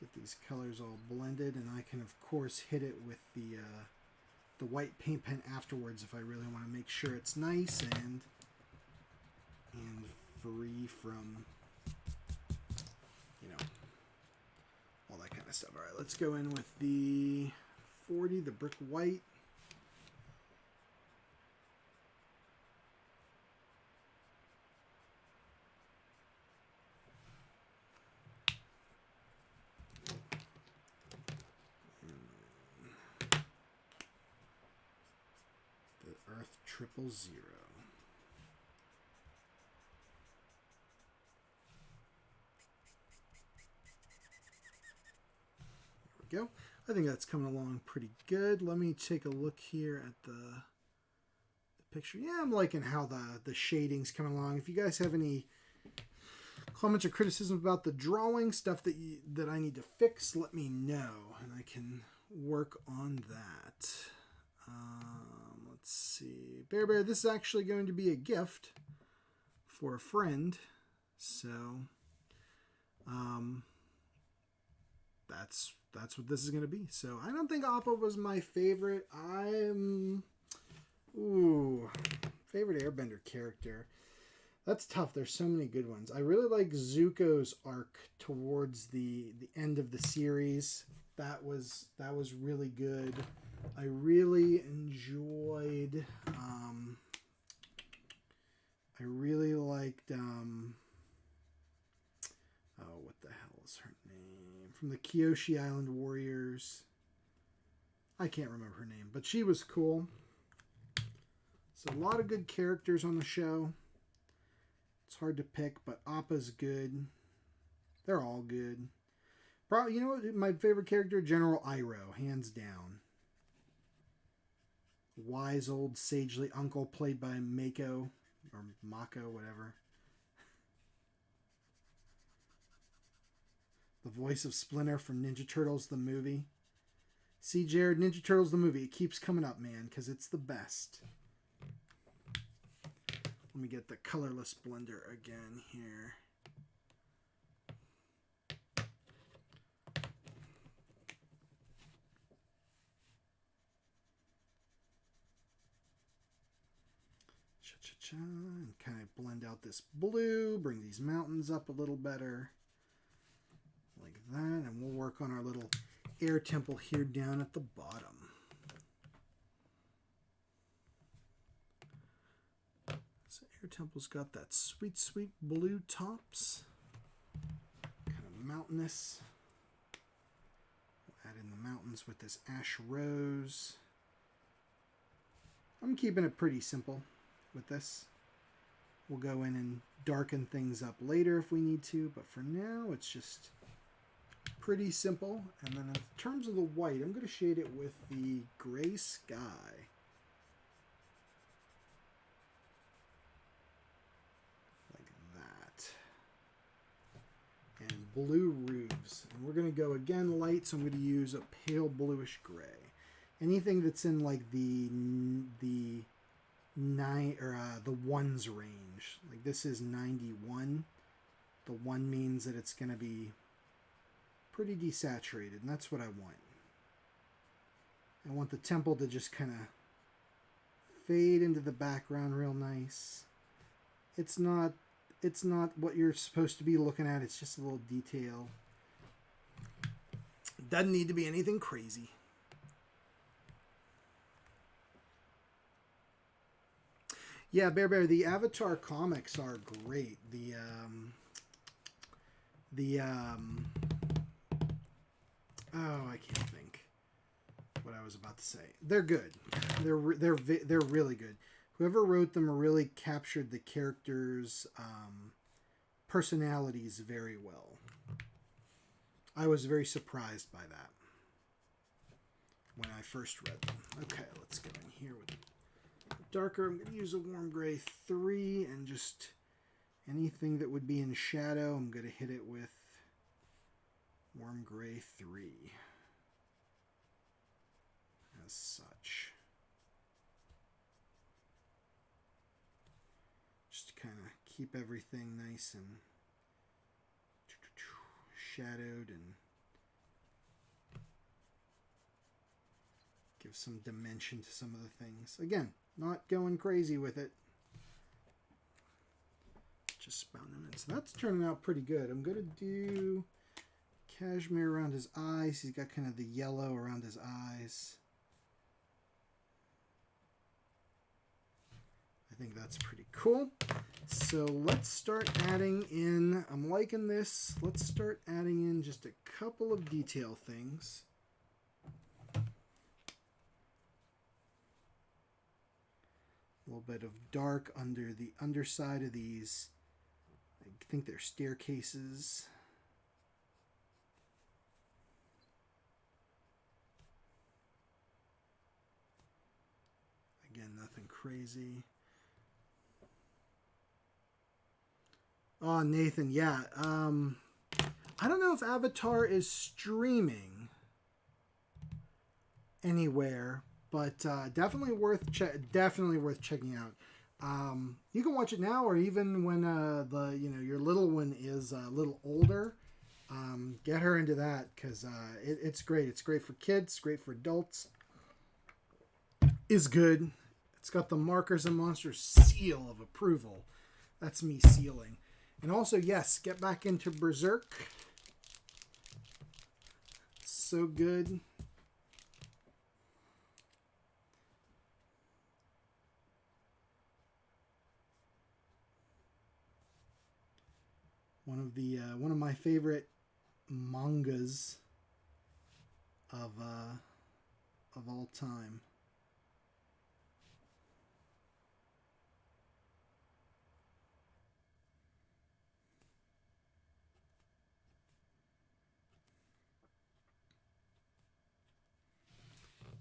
Get these colors all blended, and I can of course hit it with the white paint pen afterwards if I really want to make sure it's nice and free from, you know, all that kind kind of stuff. All right, let's go in with the 40, the brick white. The Earth 000. Go. I think that's coming along pretty good. Let me take a look here at the picture. Yeah, I'm liking how the shading's coming along. If you guys have any comments or criticism about the drawing, stuff that I need to fix, let me know, and I can work on that. Let's see. Bear, this is actually going to be a gift for a friend. So, that's what this is going to be. So I don't think Appa was my favorite. Favorite Airbender character. That's tough. There's so many good ones. I really like Zuko's arc towards the end of the series. That was really good. I really enjoyed. I really liked. What the hell is her name? From the Kyoshi Island Warriors. I can't remember her name, but she was cool. So a lot of good characters on the show. It's hard to pick, but Appa's good. They're all good. Probably, you know what? My favorite character, General Iroh, hands down. Wise old sagely uncle, played by Mako or Mako, whatever. The voice of Splinter from Ninja Turtles the movie. See, Jared, Ninja Turtles the movie. It keeps coming up, man, because it's the best. Let me get the colorless blender again here. Cha-cha-cha. And kind of blend out this blue. Bring these mountains up a little better. Like that. And we'll work on our little air temple here down at the bottom. So air temple's got that sweet, sweet blue tops. Kind of mountainous. We'll add in the mountains with this ash rose. I'm keeping it pretty simple with this. We'll go in and darken things up later if we need to, but for now it's just pretty simple. And then in terms of the white, I'm going to shade it with the gray sky. Like that. And blue roofs. And we're going to go again light, so I'm going to use a pale bluish gray. Anything that's in like the ones range. Like this is 91. The 1 means that it's going to be pretty desaturated, and that's what I want. I want the temple to just kind of fade into the background real nice. It's not what you're supposed to be looking at. It's just a little detail. It doesn't need to be anything crazy. Yeah, Bear, the Avatar comics are great. I can't think what I was about to say. They're good. They're really good. Whoever wrote them really captured the characters' personalities very well. I was very surprised by that when I first read them. Okay, let's go in here with darker. I'm going to use a warm gray 3, and just anything that would be in shadow, I'm going to hit it with warm gray 3. As such. Just to kind of keep everything nice and shadowed and give some dimension to some of the things. Again, not going crazy with it. Just spout them in. So that's turning out pretty good. I'm going to do cashmere around his eyes. He's got kind of the yellow around his eyes. I think that's pretty cool. So let's start adding in, I'm liking this. Let's start adding in just a couple of detail things. A little bit of dark under the underside of these. I think they're staircases. Again, nothing crazy. Oh, Nathan, yeah. I don't know if Avatar is streaming anywhere, but definitely worth checking out. You can watch it now, or even when your little one is a little older. Get her into that because it's great. It's great for kids. Great for adults. Is good. It's got the Markers and Monsters seal of approval. That's me sealing. And also, yes, get back into Berserk. So good. One of my favorite mangas of all time.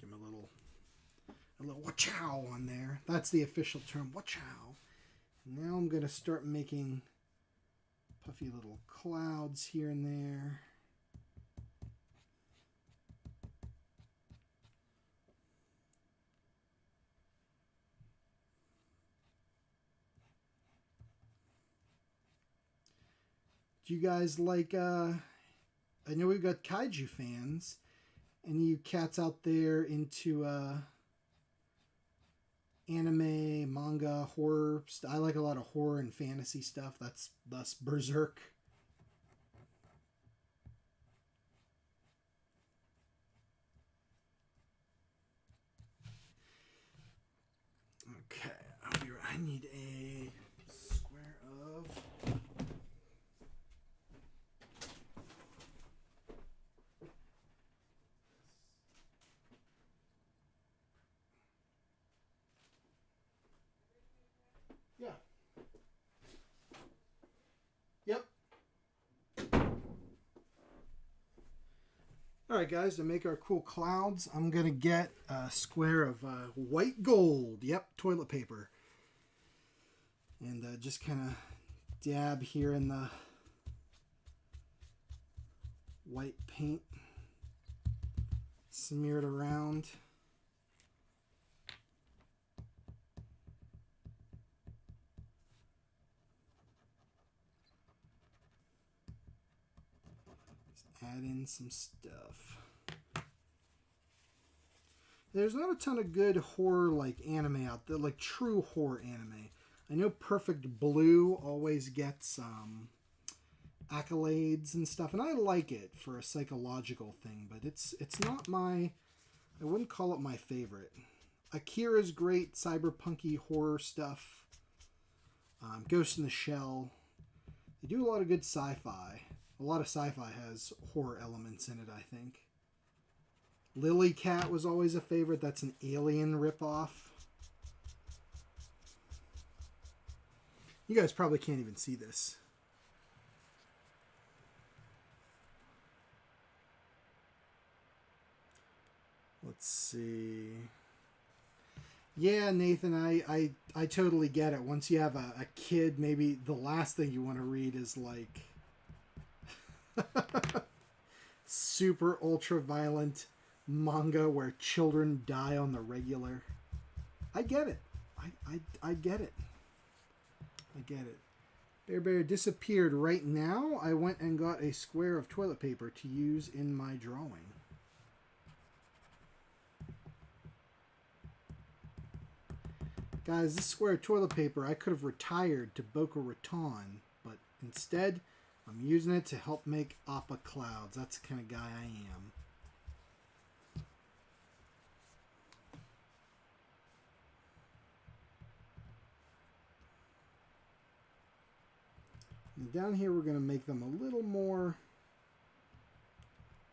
Give him a little wachow on there. That's the official term, wachow. Now I'm gonna start making puffy little clouds here and there. Do you guys like I know we've got kaiju fans. Any of you cats out there into anime, manga, horror? I like a lot of horror and fantasy stuff. That's thus Berserk. Okay, I need a square of... Yeah. Yep. Alright guys, to make our cool clouds, I'm going to get a square of white gold. Yep, toilet paper. And just kind of dab here in the white paint. Smear it around. Add in some stuff. There's not a ton of good horror like anime out there, like true horror anime. I know Perfect Blue always gets accolades and stuff, and I like it for a psychological thing, but it's not my, I wouldn't call it my favorite. Akira's great cyberpunky horror stuff. Ghost in the Shell. They do a lot of good sci-fi. A lot of sci-fi has horror elements in it, I think. Lily Cat was always a favorite. That's an Alien ripoff. You guys probably can't even see this. Let's see. Yeah, Nathan, I totally get it. Once you have a kid, maybe the last thing you want to read is like super ultra violent manga where children die on the regular. I get it. I get it. I get it. Bear disappeared right now. I went and got a square of toilet paper to use in my drawing. Guys, this square of toilet paper, I could have retired to Boca Raton, but instead I'm using it to help make Appa clouds. That's the kind of guy I am. And down here, we're going to make them a little more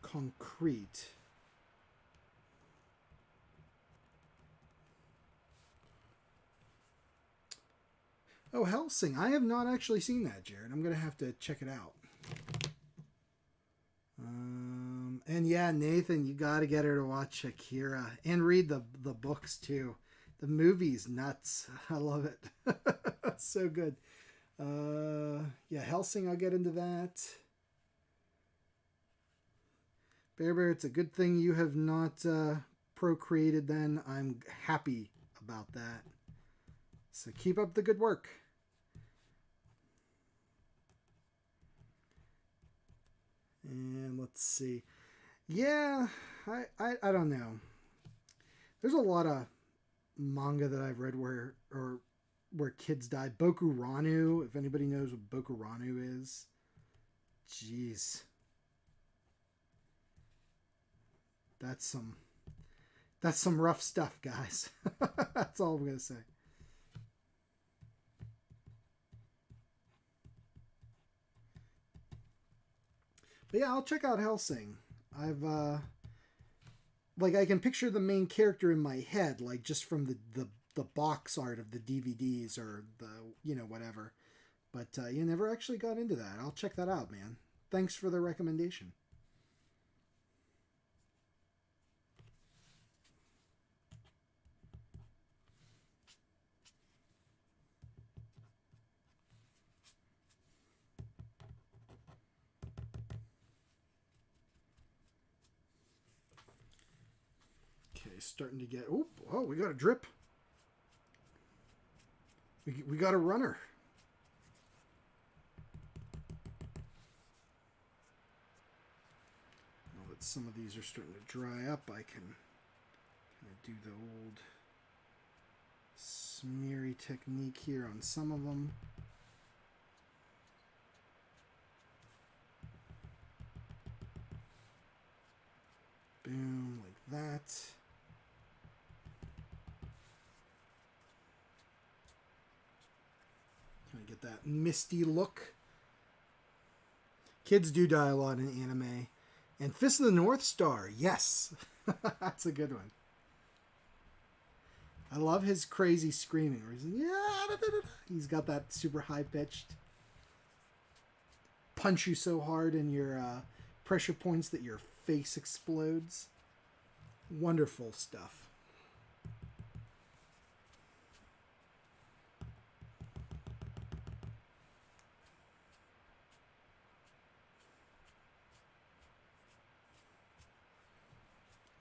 concrete. Oh, Hellsing. I have not actually seen that, Jared. I'm going to have to check it out. And yeah, Nathan, you got to get her to watch Akira and read the books too. The movie's nuts. I love it. So good. Yeah, Hellsing, I'll get into that. Bear, it's a good thing you have not procreated then. I'm happy about that. So keep up the good work. And let's see. Yeah, I don't know. There's a lot of manga that I've read where kids die. Boku Ranu, if anybody knows what Boku Ranu is. Jeez. That's some rough stuff, guys. That's all I'm going to say. But yeah, I'll check out Hellsing. I've like I can picture the main character in my head, like just from the box art of the DVDs or the whatever. But you never actually got into that. I'll check that out, man. Thanks for the recommendation. Starting to get we got a drip. We got a runner. Now that some of these are starting to dry up, I can kind of do the old smeary technique here on some of them. Boom, like that. Get that misty look. Kids do die a lot in anime. And Fist of the North Star, yes. That's a good one. I love his crazy screaming. Where he's got that super high-pitched punch you so hard in your pressure points that your face explodes. Wonderful stuff.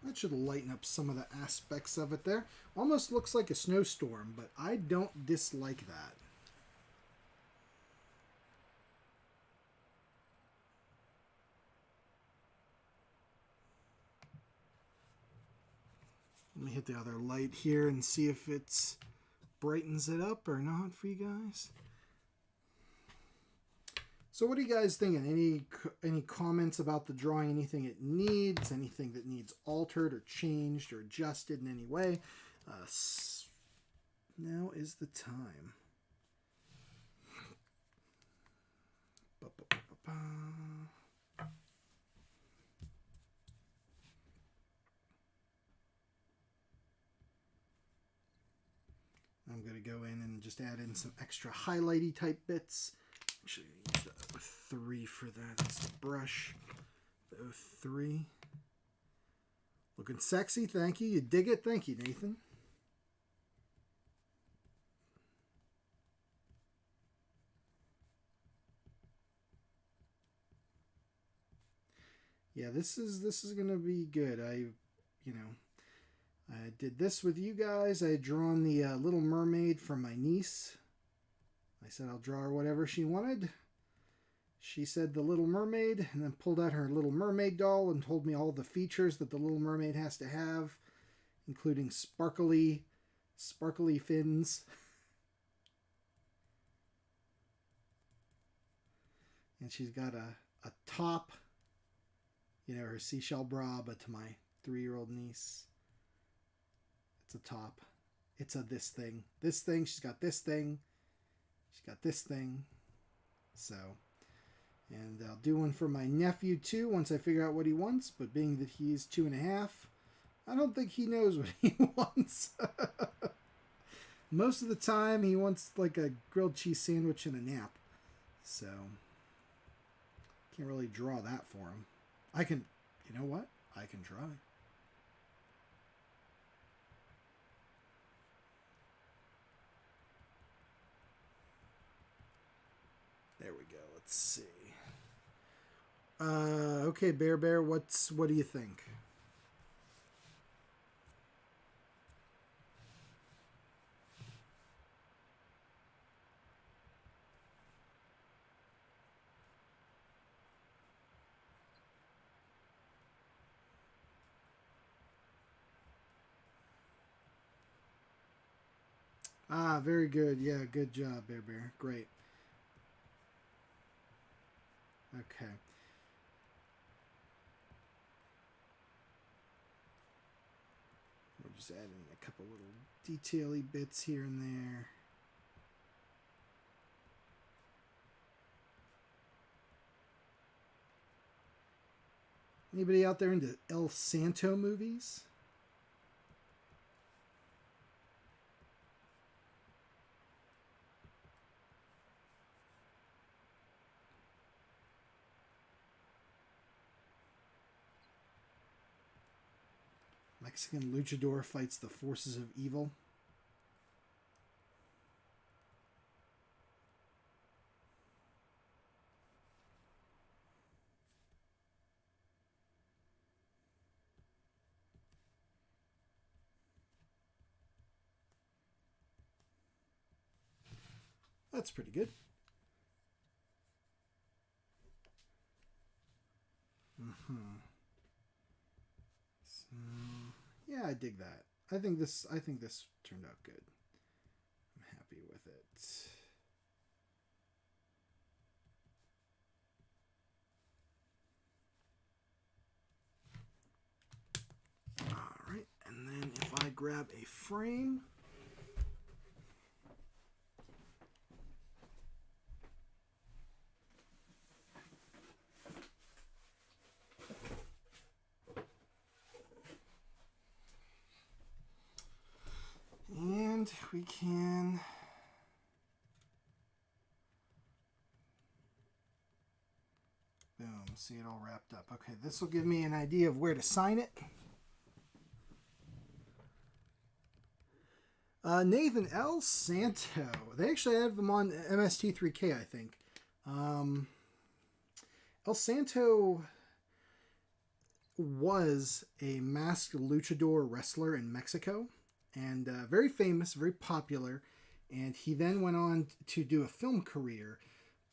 That should lighten up some of the aspects of it there. Almost looks like a snowstorm, but I don't dislike that. Let me hit the other light here and see if it brightens it up or not for you guys. So what are you guys thinking? Any comments about the drawing? Anything it needs? Anything that needs altered or changed or adjusted in any way? Now is the time. I'm going to go in and just add in some extra highlighty type bits. Actually, use the 03 for that. That's the brush. The 03. Looking sexy. Thank you. You dig it? Thank you, Nathan. Yeah, this is gonna be good. I did this with you guys. I had drawn the Little Mermaid from my niece. I said I'll draw her whatever she wanted. She said the Little Mermaid, and then pulled out her Little Mermaid doll and told me all the features that the Little Mermaid has to have, including sparkly fins. And she's got a top, you know, her seashell bra, but to my 3-year-old niece, it's a top. It's a this thing. This thing, she's got this thing. She's got this thing. So, and I'll do one for my nephew too once I figure out what he wants. But being that he's 2.5, I don't think he knows what he wants. Most of the time, he wants like a grilled cheese sandwich and a nap. So, can't really draw that for him. I can, you know what? I can try. There we go. Let's see. Okay, Bear, what do you think? Ah, very good. Yeah, good job, Bear. Great. Okay. We'll just add in a couple little detaily bits here and there. Anybody out there into El Santo movies? Mexican luchador fights the forces of evil. That's pretty good. Mm-hmm. So, yeah, I dig that. I think this turned out good. I'm happy with it. All right, and then if I grab a frame, and we can boom, see it all wrapped up. Okay, this will give me an idea of where to sign it. Nathan El Santo. They actually have them on MST3K, I think. El Santo was a masked luchador wrestler in Mexico, and very famous, very popular. And he then went on to do a film career.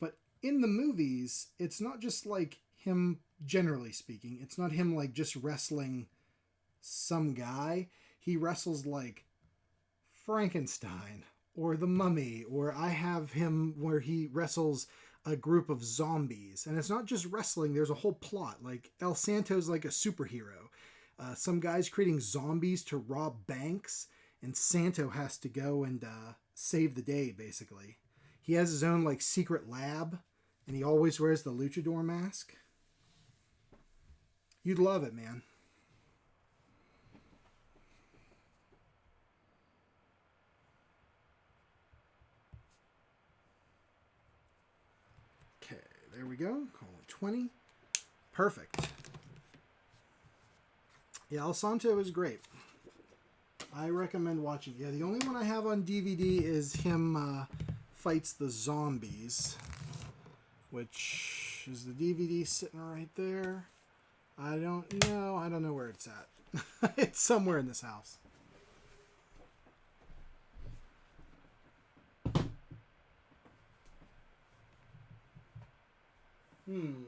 But in the movies, it's not just like him, generally speaking, it's not him like just wrestling some guy. He wrestles like Frankenstein or the Mummy, or I have him where he wrestles a group of zombies. And it's not just wrestling, there's a whole plot. Like El Santo's like a superhero. Some guy's creating zombies to rob banks, and Santo has to go and save the day, basically. He has his own like secret lab, and he always wears the luchador mask. You'd love it, man. Okay, there we go. Call it 20. Perfect. Yeah, El Santo is great. I recommend watching. Yeah, the only one I have on DVD is him fights the zombies, which is the DVD sitting right there. I don't know. I don't know where it's at. It's somewhere in this house. Hmm.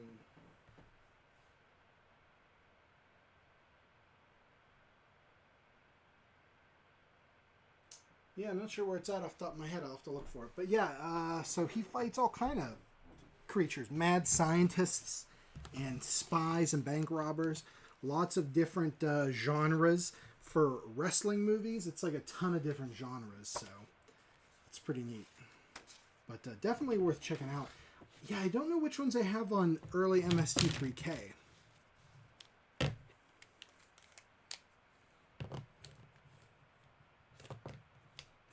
Yeah, I'm not sure where it's at off the top of my head. I'll have to look for it. But yeah, so he fights all kind of creatures, mad scientists and spies and bank robbers. Lots of different genres for wrestling movies. It's like a ton of different genres, so it's pretty neat. But definitely worth checking out. Yeah, I don't know which ones they have on early MST3K.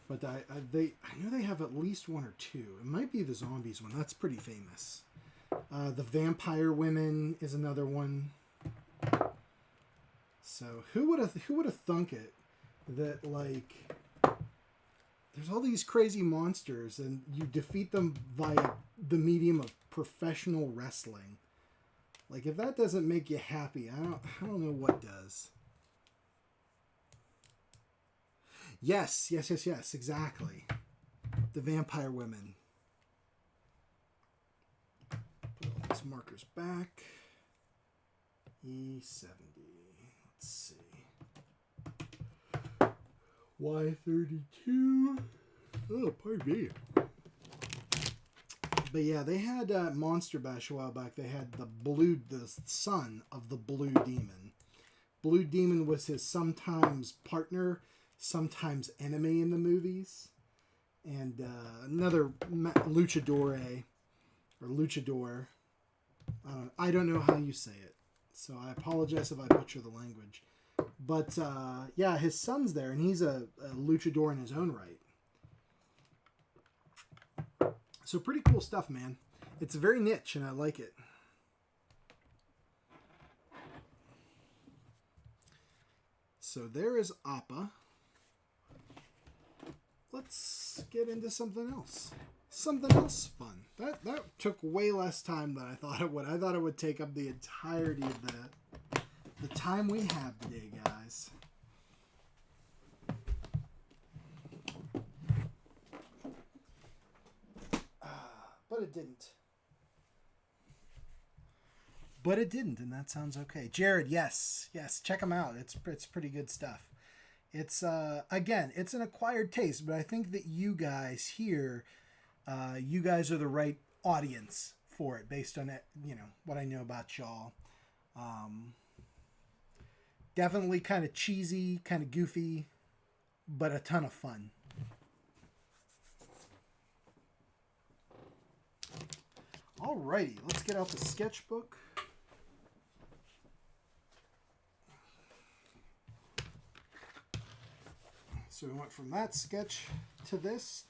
But I know they have at least one or two. It might be the zombies one. That's pretty famous. The Vampire Women is another one. So who would have thunk it that like there's all these crazy monsters and you defeat them via the medium of professional wrestling. Like if that doesn't make you happy, I don't know what does. Yes, exactly. The Vampire Women. Put all these markers back. E70. Let's see. Y32. Oh, pardon me. But yeah, they had Monster Bash a while back. They had the son of the Blue Demon. Blue Demon was his sometimes partner, sometimes enemy in the movies. And another luchador. I don't know how you say it. So I apologize if I butcher the language. But yeah, his son's there, and he's a luchador in his own right. So pretty cool stuff, man. It's very niche, and I like it. So there is Appa. Let's get into something else. Something else fun. That took way less time than I thought it would. I thought it would take up the entirety of the time we have today, guys. But it didn't. And that sounds okay. Jared, yes, check them out. It's pretty good stuff. It's again, it's an acquired taste, but I think that you guys here, you guys are the right audience for it based on it. You know what I know about y'all. Definitely kind of cheesy, kind of goofy, but a ton of fun. Alrighty, let's get out the sketchbook. So we went from that sketch to this.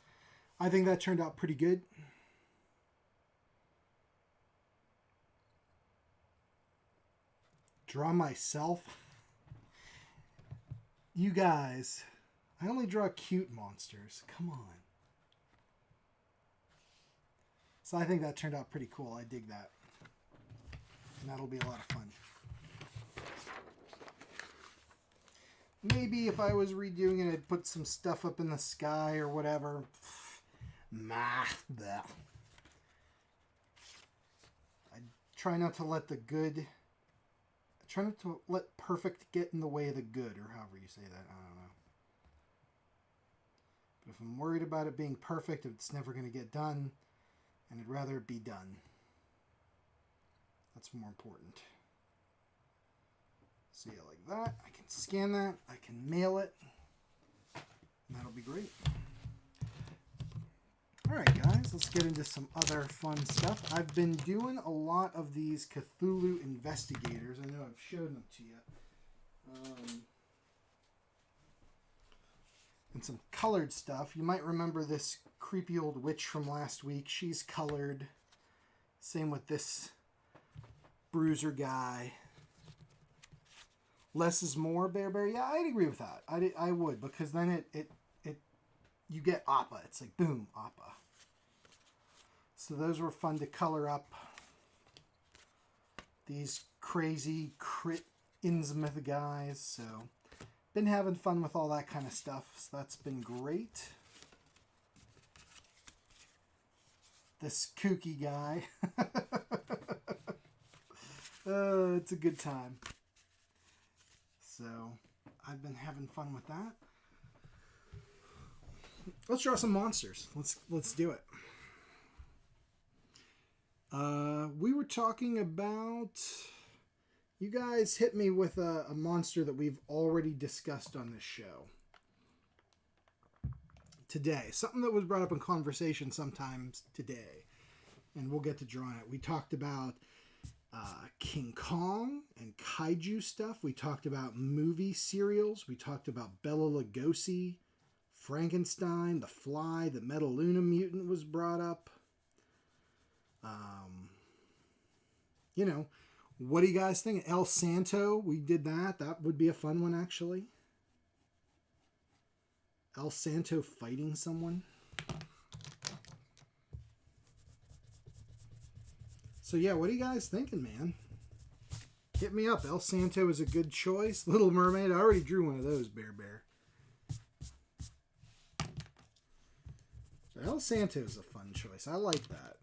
I think that turned out pretty good. Draw myself. You guys, I only draw cute monsters. Come on. So I think that turned out pretty cool. I dig that. And that'll be a lot of fun. Maybe if I was redoing it, I'd put some stuff up in the sky or whatever. I'd try not to let try not to let perfect get in the way of the good, or however you say that. I don't know. But if I'm worried about it being perfect, it's never going to get done. And I'd rather it be done. That's more important. So yeah, like that. I can scan that. I can mail it. And that'll be great. Alright guys, let's get into some other fun stuff. I've been doing a lot of these Cthulhu Investigators. I know I've showed them to you. And some colored stuff. You might remember this creepy old witch from last week. She's colored. Same with this bruiser guy. Less is more, Bear. Yeah, I'd agree with that. I would, because then it you get Appa. It's like, boom, Appa. So those were fun to color up. These crazy crit Innsmouth guys. So been having fun with all that kind of stuff. So that's been great. This kooky guy. It's a good time. So I've been having fun with that. Let's draw some monsters. Let's do it. We were talking about. You guys hit me with a monster that we've already discussed on this show today. Something that was brought up in conversation sometimes today, and we'll get to drawing it. We talked about King Kong and kaiju stuff. We talked about movie serials. We talked about Bela Lugosi, Frankenstein, The Fly, the Metaluna mutant was brought up. You know, what do you guys think? El Santo, we did that. That would be a fun one, actually. El Santo fighting someone. So yeah, what are you guys thinking, man? Hit me up. El Santo is a good choice. Little Mermaid, I already drew one of those, Bear. So El Santo is a fun choice. I like that.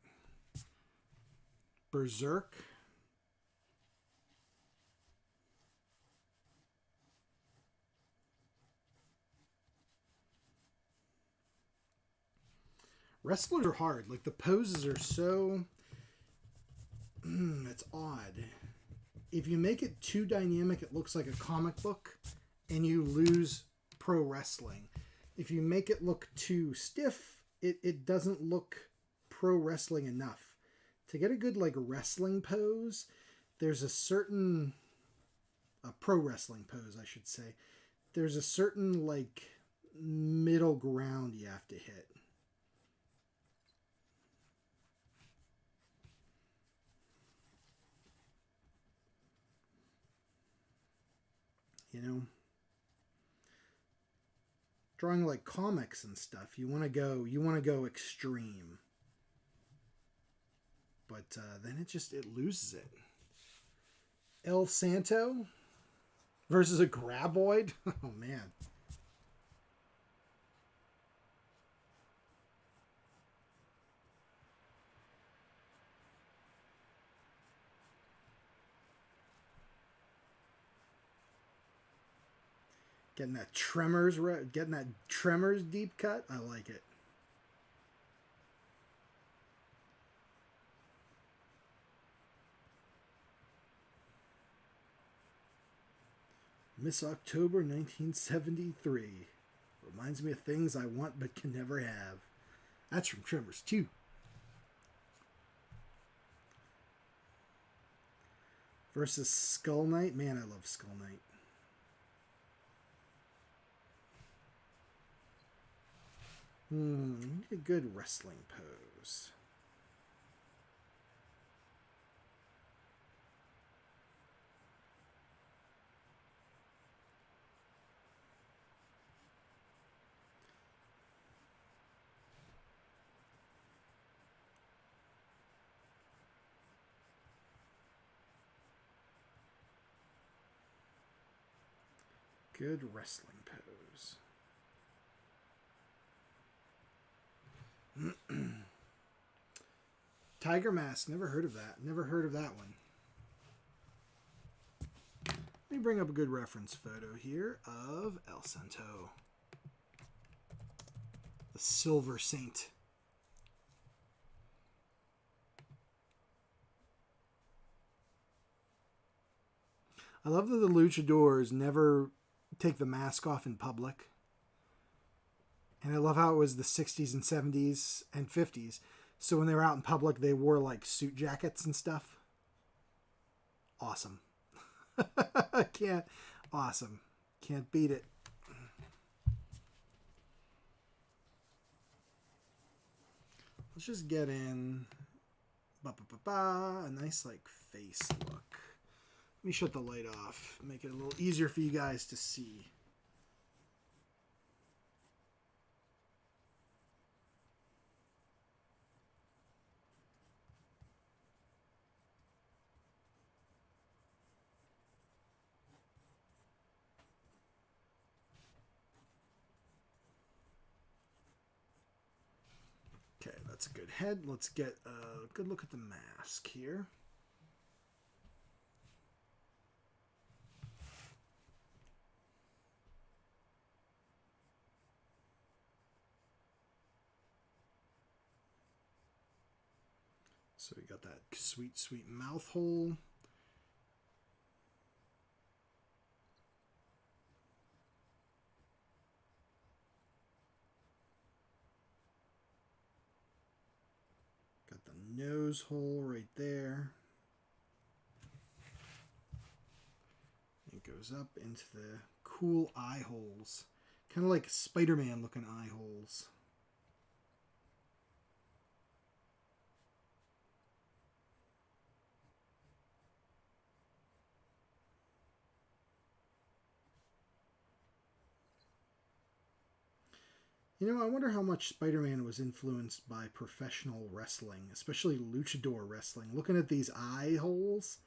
Berserk. Wrestlers are hard. Like, the poses are so... it's odd. If you make it too dynamic, it looks like a comic book, and you lose pro wrestling. If you make it look too stiff, it doesn't look pro wrestling enough. To get a good, like, wrestling pose, there's a certain... a pro wrestling pose, I should say. There's a certain, like, middle ground you have to hit. You know, drawing like comics and stuff, you want to go extreme, but then it loses it. El Santo versus a Graboid. Oh man. Getting that Tremors deep cut. I like it. Miss October 1973. Reminds me of things I want but can never have. That's from Tremors 2. Versus Skull Knight. Man, I love Skull Knight. Need a good wrestling pose. Good wrestling pose. Tiger Mask. Never heard of that. Never heard of that one. Let me bring up a good reference photo here of El Santo. The Silver Saint. I love that the luchadors never take the mask off in public. And I love how it was the 60s and 70s and 50s. So when they were out in public, they wore like suit jackets and stuff. Awesome. Awesome. Can't beat it. Let's just get in a nice like face look. Let me shut the light off. Make it a little easier for you guys to see. Okay, that's a good head. Let's get a good look at the mask here. So we got that sweet, sweet mouth hole. Got the nose hole right there. It goes up into the cool eye holes. Kind of like Spider-Man looking eye holes. You know, I wonder how much Spider-Man was influenced by professional wrestling, especially luchador wrestling. Looking at these eye holes,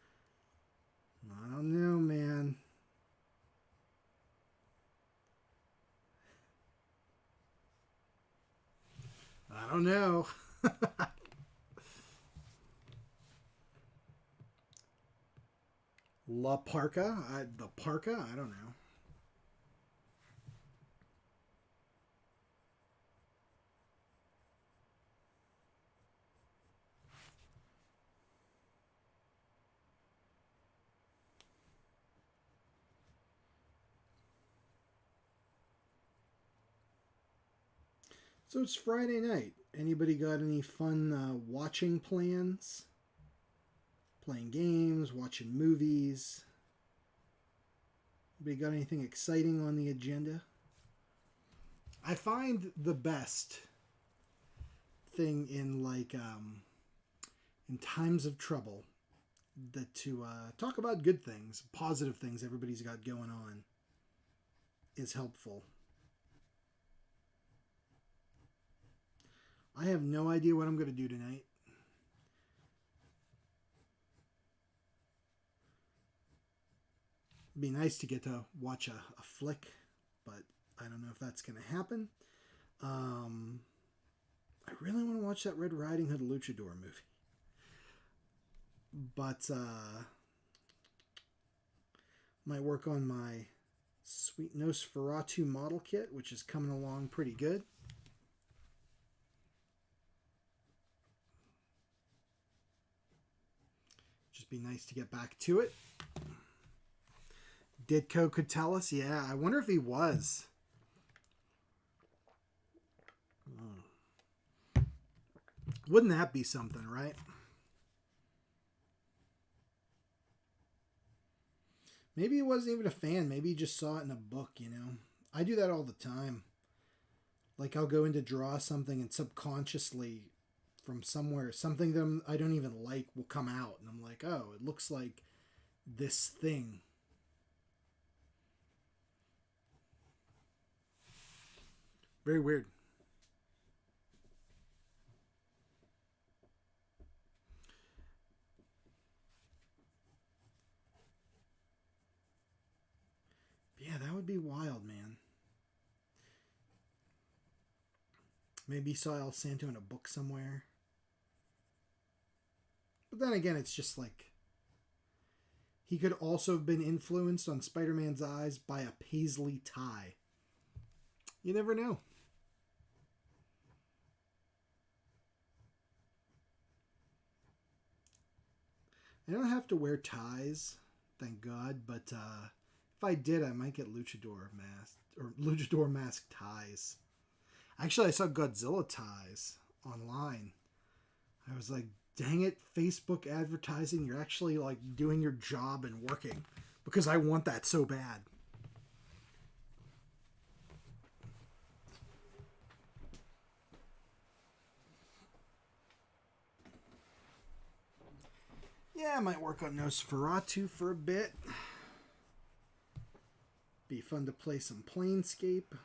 I don't know, man. I don't know. La Parka? The Parka? I don't know. So it's Friday night. Anybody got any fun watching plans? Playing games, watching movies? Anybody got anything exciting on the agenda? I find the best thing in in times of trouble that to talk about good things, positive things everybody's got going on is helpful. I have no idea what I'm going to do tonight. It'd be nice to get to watch a flick, but I don't know if that's going to happen. I really want to watch that Red Riding Hood Luchador movie. But might work on my Sweet Nosferatu model kit, which is coming along pretty good. Just be nice to get back to it. Ditko could tell us. Yeah, I wonder if he was. Wouldn't that be something, right? Maybe he wasn't even a fan. Maybe he just saw it in a book, you know? I do that all the time. Like, I'll go in to draw something and subconsciously from somewhere, something that I don't even like will come out. And I'm like, oh, it looks like this thing. Very weird. Yeah, that would be wild, man. Maybe he saw El Santo in a book somewhere. But then again, it's just like he could also have been influenced on Spider-Man's eyes by a paisley tie. You never know. I don't have to wear ties, thank God, but if I did, I might get luchador mask ties. Actually, I saw Godzilla ties online. I was like, dang it, Facebook advertising, you're actually like doing your job and working, because I want that so bad. Yeah, I might work on Nosferatu for a bit. Be fun to play some Planescape. I'm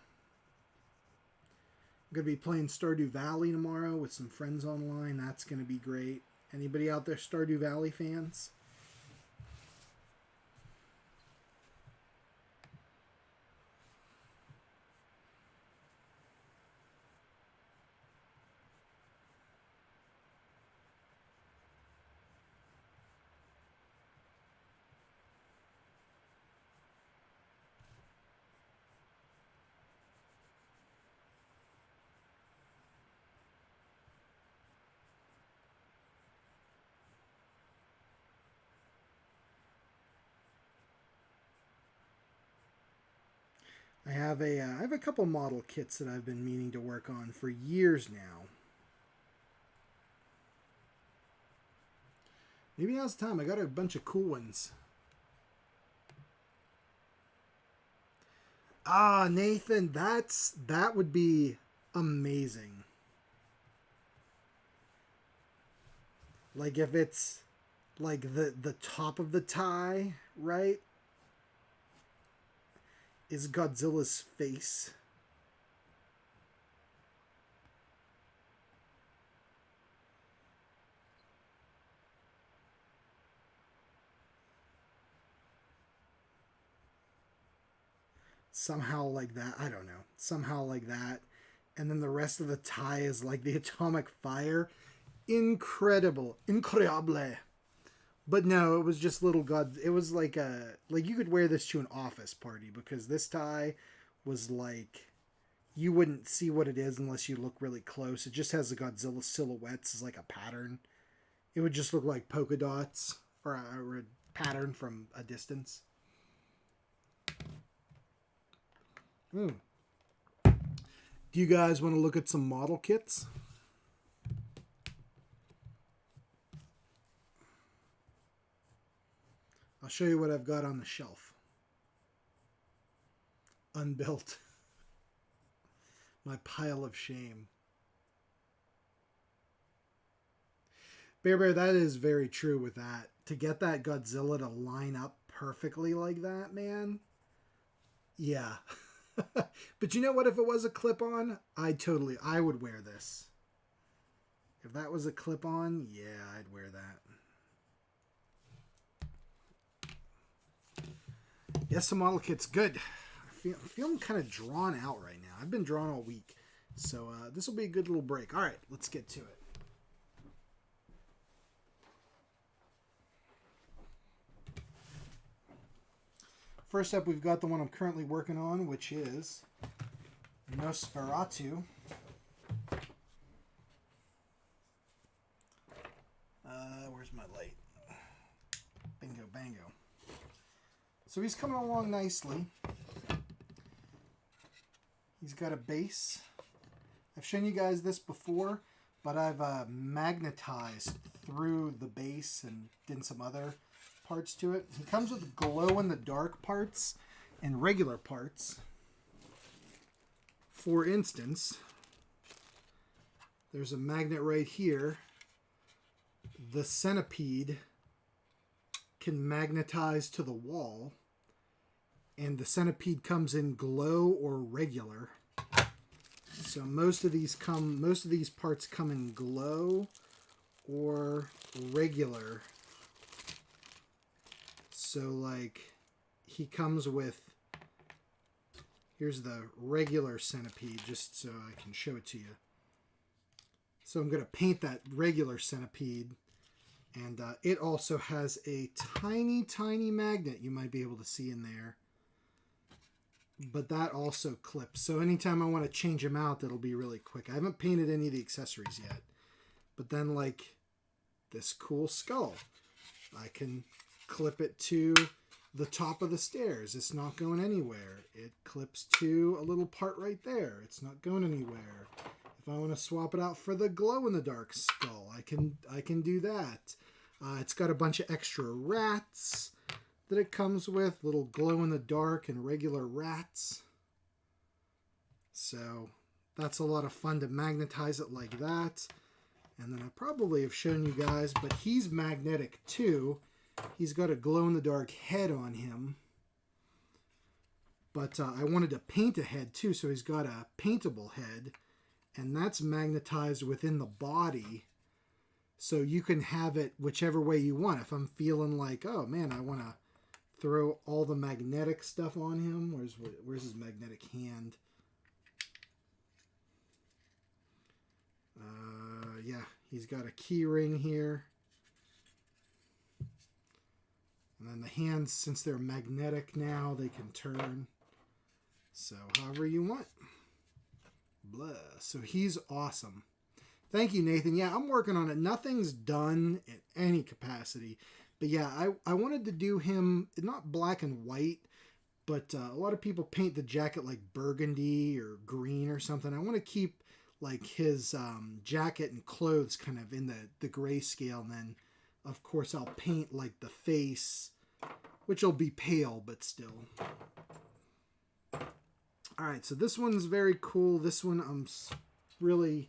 going to be playing Stardew Valley tomorrow with some friends online. That's going to be great. Anybody out there Stardew Valley fans? I have a couple model kits that I've been meaning to work on for years now. Maybe now's the time. I got a bunch of cool ones. Ah, Nathan, that would be amazing. Like if it's like the top of the tie, right? Is Godzilla's face. Somehow like that. I don't know. Somehow like that. And then the rest of the tie is like the atomic fire. Incredible. Increíble. But no, it was just little god. It was like you could wear this to an office party because this tie was like you wouldn't see what it is unless you look really close. It just has the Godzilla silhouettes as like a pattern. It would just look like polka dots or a pattern from a distance. Mm. Do you guys want to look at some model kits? I'll show you what I've got on the shelf. Unbuilt. My pile of shame. Bear, that is very true with that. To get that Godzilla to line up perfectly like that, man. Yeah. But you know what? If it was a clip-on, I would wear this. If that was a clip-on, yeah, I'd wear that. Yes, the model kit's good. I'm feeling kind of drawn out right now. I've been drawn all week. So this will be a good little break. All right, let's get to it. First up, we've got the one I'm currently working on, which is Nosferatu. Where's my light? Bingo, bango. So he's coming along nicely. He's got a base. I've shown you guys this before, but I've magnetized through the base and did some other parts to it. He comes with glow-in-the-dark parts and regular parts. For instance, there's a magnet right here. The centipede can magnetize to the wall, and the centipede comes in glow or regular. So most of these parts come in glow or regular. So like he comes with, here's the regular centipede just so I can show it to you. So I'm going to paint that regular centipede, and it also has a tiny, tiny magnet you might be able to see in there. But that also clips. So anytime I want to change them out, that'll be really quick. I haven't painted any of the accessories yet. But then like this cool skull, I can clip it to the top of the stairs. It's not going anywhere. It clips to a little part right there. It's not going anywhere. If I want to swap it out for the glow-in-the-dark skull, I can do that. It's got a bunch of extra rats that it comes with, little glow-in-the-dark and regular rats. So that's a lot of fun to magnetize it like that. And then I probably have shown you guys, but he's magnetic too. He's got a glow-in-the-dark head on him. But I wanted to paint a head too, so he's got a paintable head. And that's magnetized within the body. So you can have it whichever way you want. If I'm feeling like, oh man, I want to throw all the magnetic stuff on him. Where's his magnetic hand? Yeah, he's got a key ring here. And then the hands, since they're magnetic now, they can turn. So however you want. Blah. So he's awesome. Thank you, Nathan. Yeah, I'm working on it. Nothing's done in any capacity. But yeah, I wanted to do him, not black and white, But a lot of people paint the jacket like burgundy or green or something. I want to keep like his jacket and clothes kind of in the grayscale. And then, of course, I'll paint like the face, which will be pale, but still. All right, so this one's very cool. This one I'm really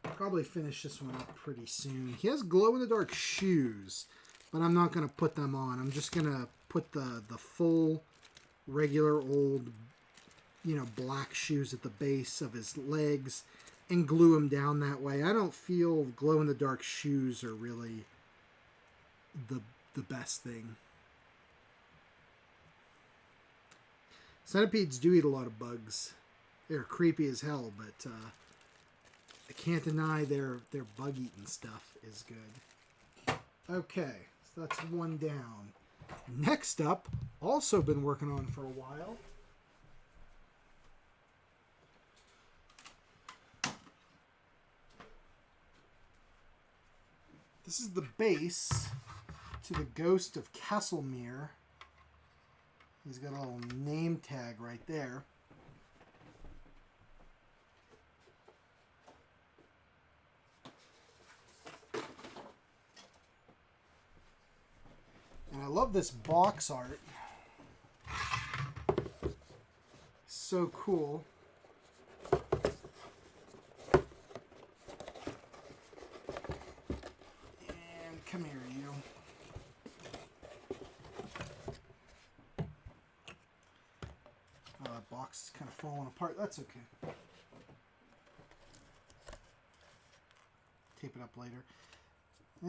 probably finish this one up pretty soon. He has glow-in-the-dark shoes, but I'm not going to put them on. I'm just going to put the full regular old, black shoes at the base of his legs and glue him down that way. I don't feel glow-in-the-dark shoes are really the best thing. Centipedes do eat a lot of bugs. They're creepy as hell, but I can't deny their bug-eating stuff is good. Okay, so that's one down. Next up, also been working on for a while. This is the base to the Ghost of Castlemere. He's got a little name tag right there. And I love this box art. So cool. And come here, you. The box is kind of falling apart. That's okay. Tape it up later.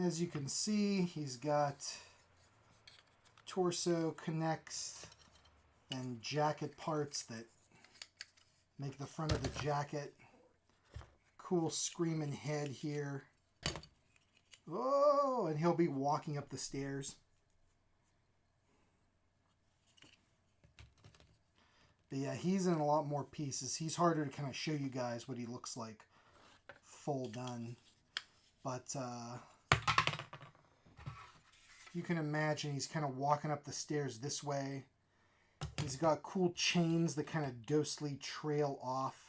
As you can see, he's got torso connects and jacket parts that make the front of the jacket. Cool screaming head here. Oh, and he'll be walking up the stairs. But yeah, he's in a lot more pieces. He's harder to kind of show you guys what he looks like full done. But you can imagine he's kind of walking up the stairs this way. He's got cool chains that kind of ghostly trail off.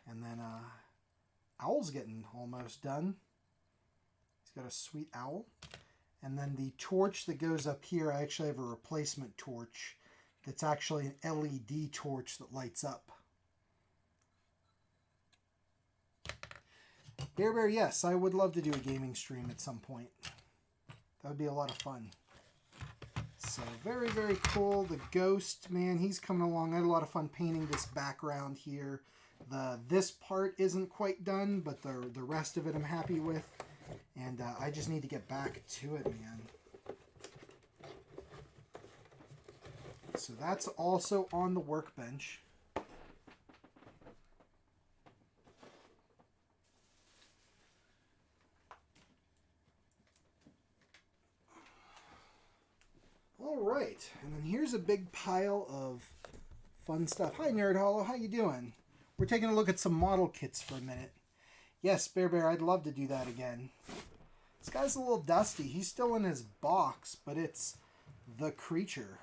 And then Owl's getting almost done. He's got a sweet owl. And then the torch that goes up here, I actually have a replacement torch that's actually an LED torch that lights up. Bear, yes, I would love to do a gaming stream at some point. That would be a lot of fun. So very, very cool. The Ghost, man, he's coming along. I had a lot of fun painting this background here. This part isn't quite done, but the rest of it I'm happy with. And I just need to get back to it, man. So that's also on the workbench. All right, and then here's a big pile of fun stuff. Hi, Nerd Hollow, how you doing? We're taking a look at some model kits for a minute. Yes, Bear, I'd love to do that again. This guy's a little dusty. He's still in his box, but it's the creature.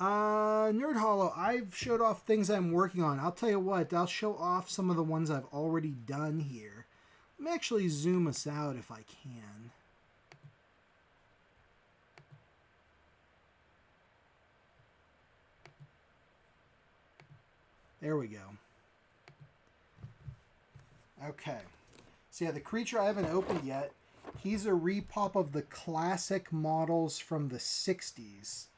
Nerd Hollow, I've showed off things I'm working on. I'll tell you what, I'll show off some of the ones I've already done here. Let me actually zoom us out if I can. There we go. Okay. So yeah, the creature I haven't opened yet. He's a repop of the classic models from the 60s.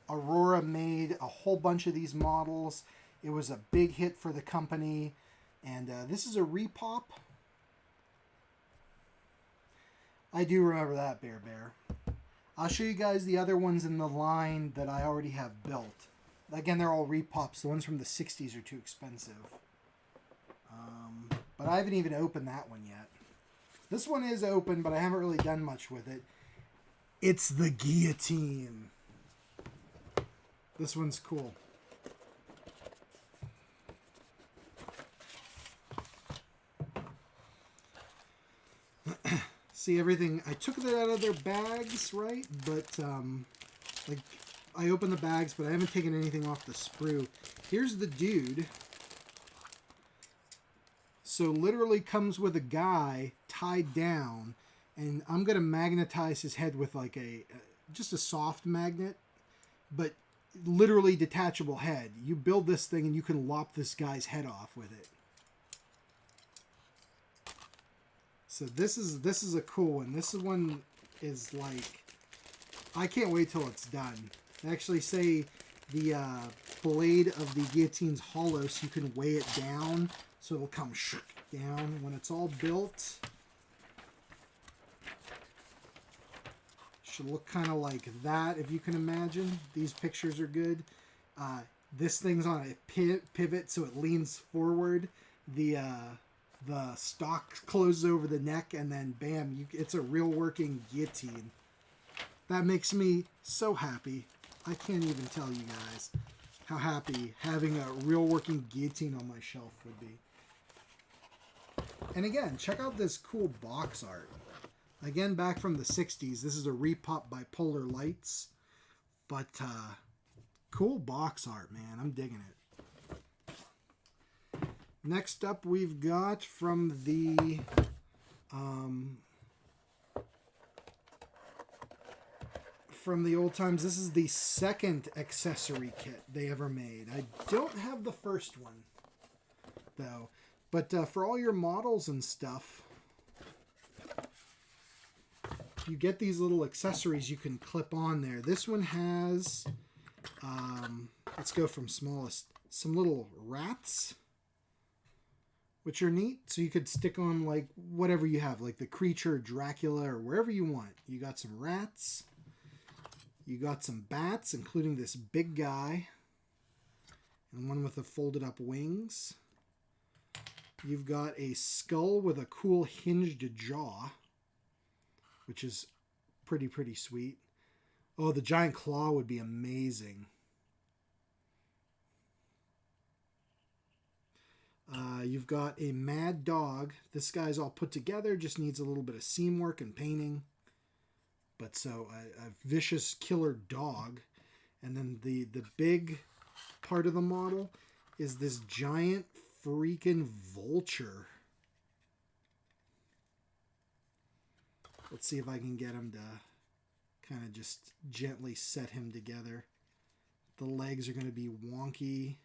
Aurora made a whole bunch of these models. It was a big hit for the company. And this is a repop. I do remember that, Bear. I'll show you guys the other ones in the line that I already have built. Again, they're all repops. The ones from the 60s are too expensive. But I haven't even opened that one yet. This one is open, but I haven't really done much with it. It's the Guillotine. This one's cool. See, everything, I took it out of their bags, right? But, like, I opened the bags, but I haven't taken anything off the sprue. Here's the dude. So, literally comes with a guy tied down, and I'm going to magnetize his head with, like, just a soft magnet, but literally detachable head. You build this thing, and you can lop this guy's head off with it. So this is a cool one. This one is like, I can't wait till it's done. They actually say the blade of the guillotine's hollow, so you can weigh it down, so it'll come down when it's all built. Should look kind of like that, if you can imagine. These pictures are good. This thing's on a pivot, so it leans forward. The stock closes over the neck, and then bam, it's a real working guillotine. That makes me so happy. I can't even tell you guys how happy having a real working guillotine on my shelf would be. And again, check out this cool box art. Again, back from the 60s. This is a repop by Polar Lights. But cool box art, man. I'm digging it. Next up, we've got from the old times. This is the second accessory kit they ever made. I don't have the first one, though. But for all your models and stuff, you get these little accessories you can clip on there. This one has, let's go from smallest, some little rats, which are neat. So you could stick on like whatever you have, like the creature, Dracula, or wherever you want. You got some rats. You got some bats, including this big guy. And one with the folded up wings. You've got a skull with a cool hinged jaw, which is pretty sweet. Oh, the giant claw would be amazing. You've got a mad dog. This guy's all put together, just needs a little bit of seam work and painting. But so, a vicious killer dog. And then the big part of the model is this giant freaking vulture. Let's see if I can get him to kind of just gently set him together. The legs are going to be wonky.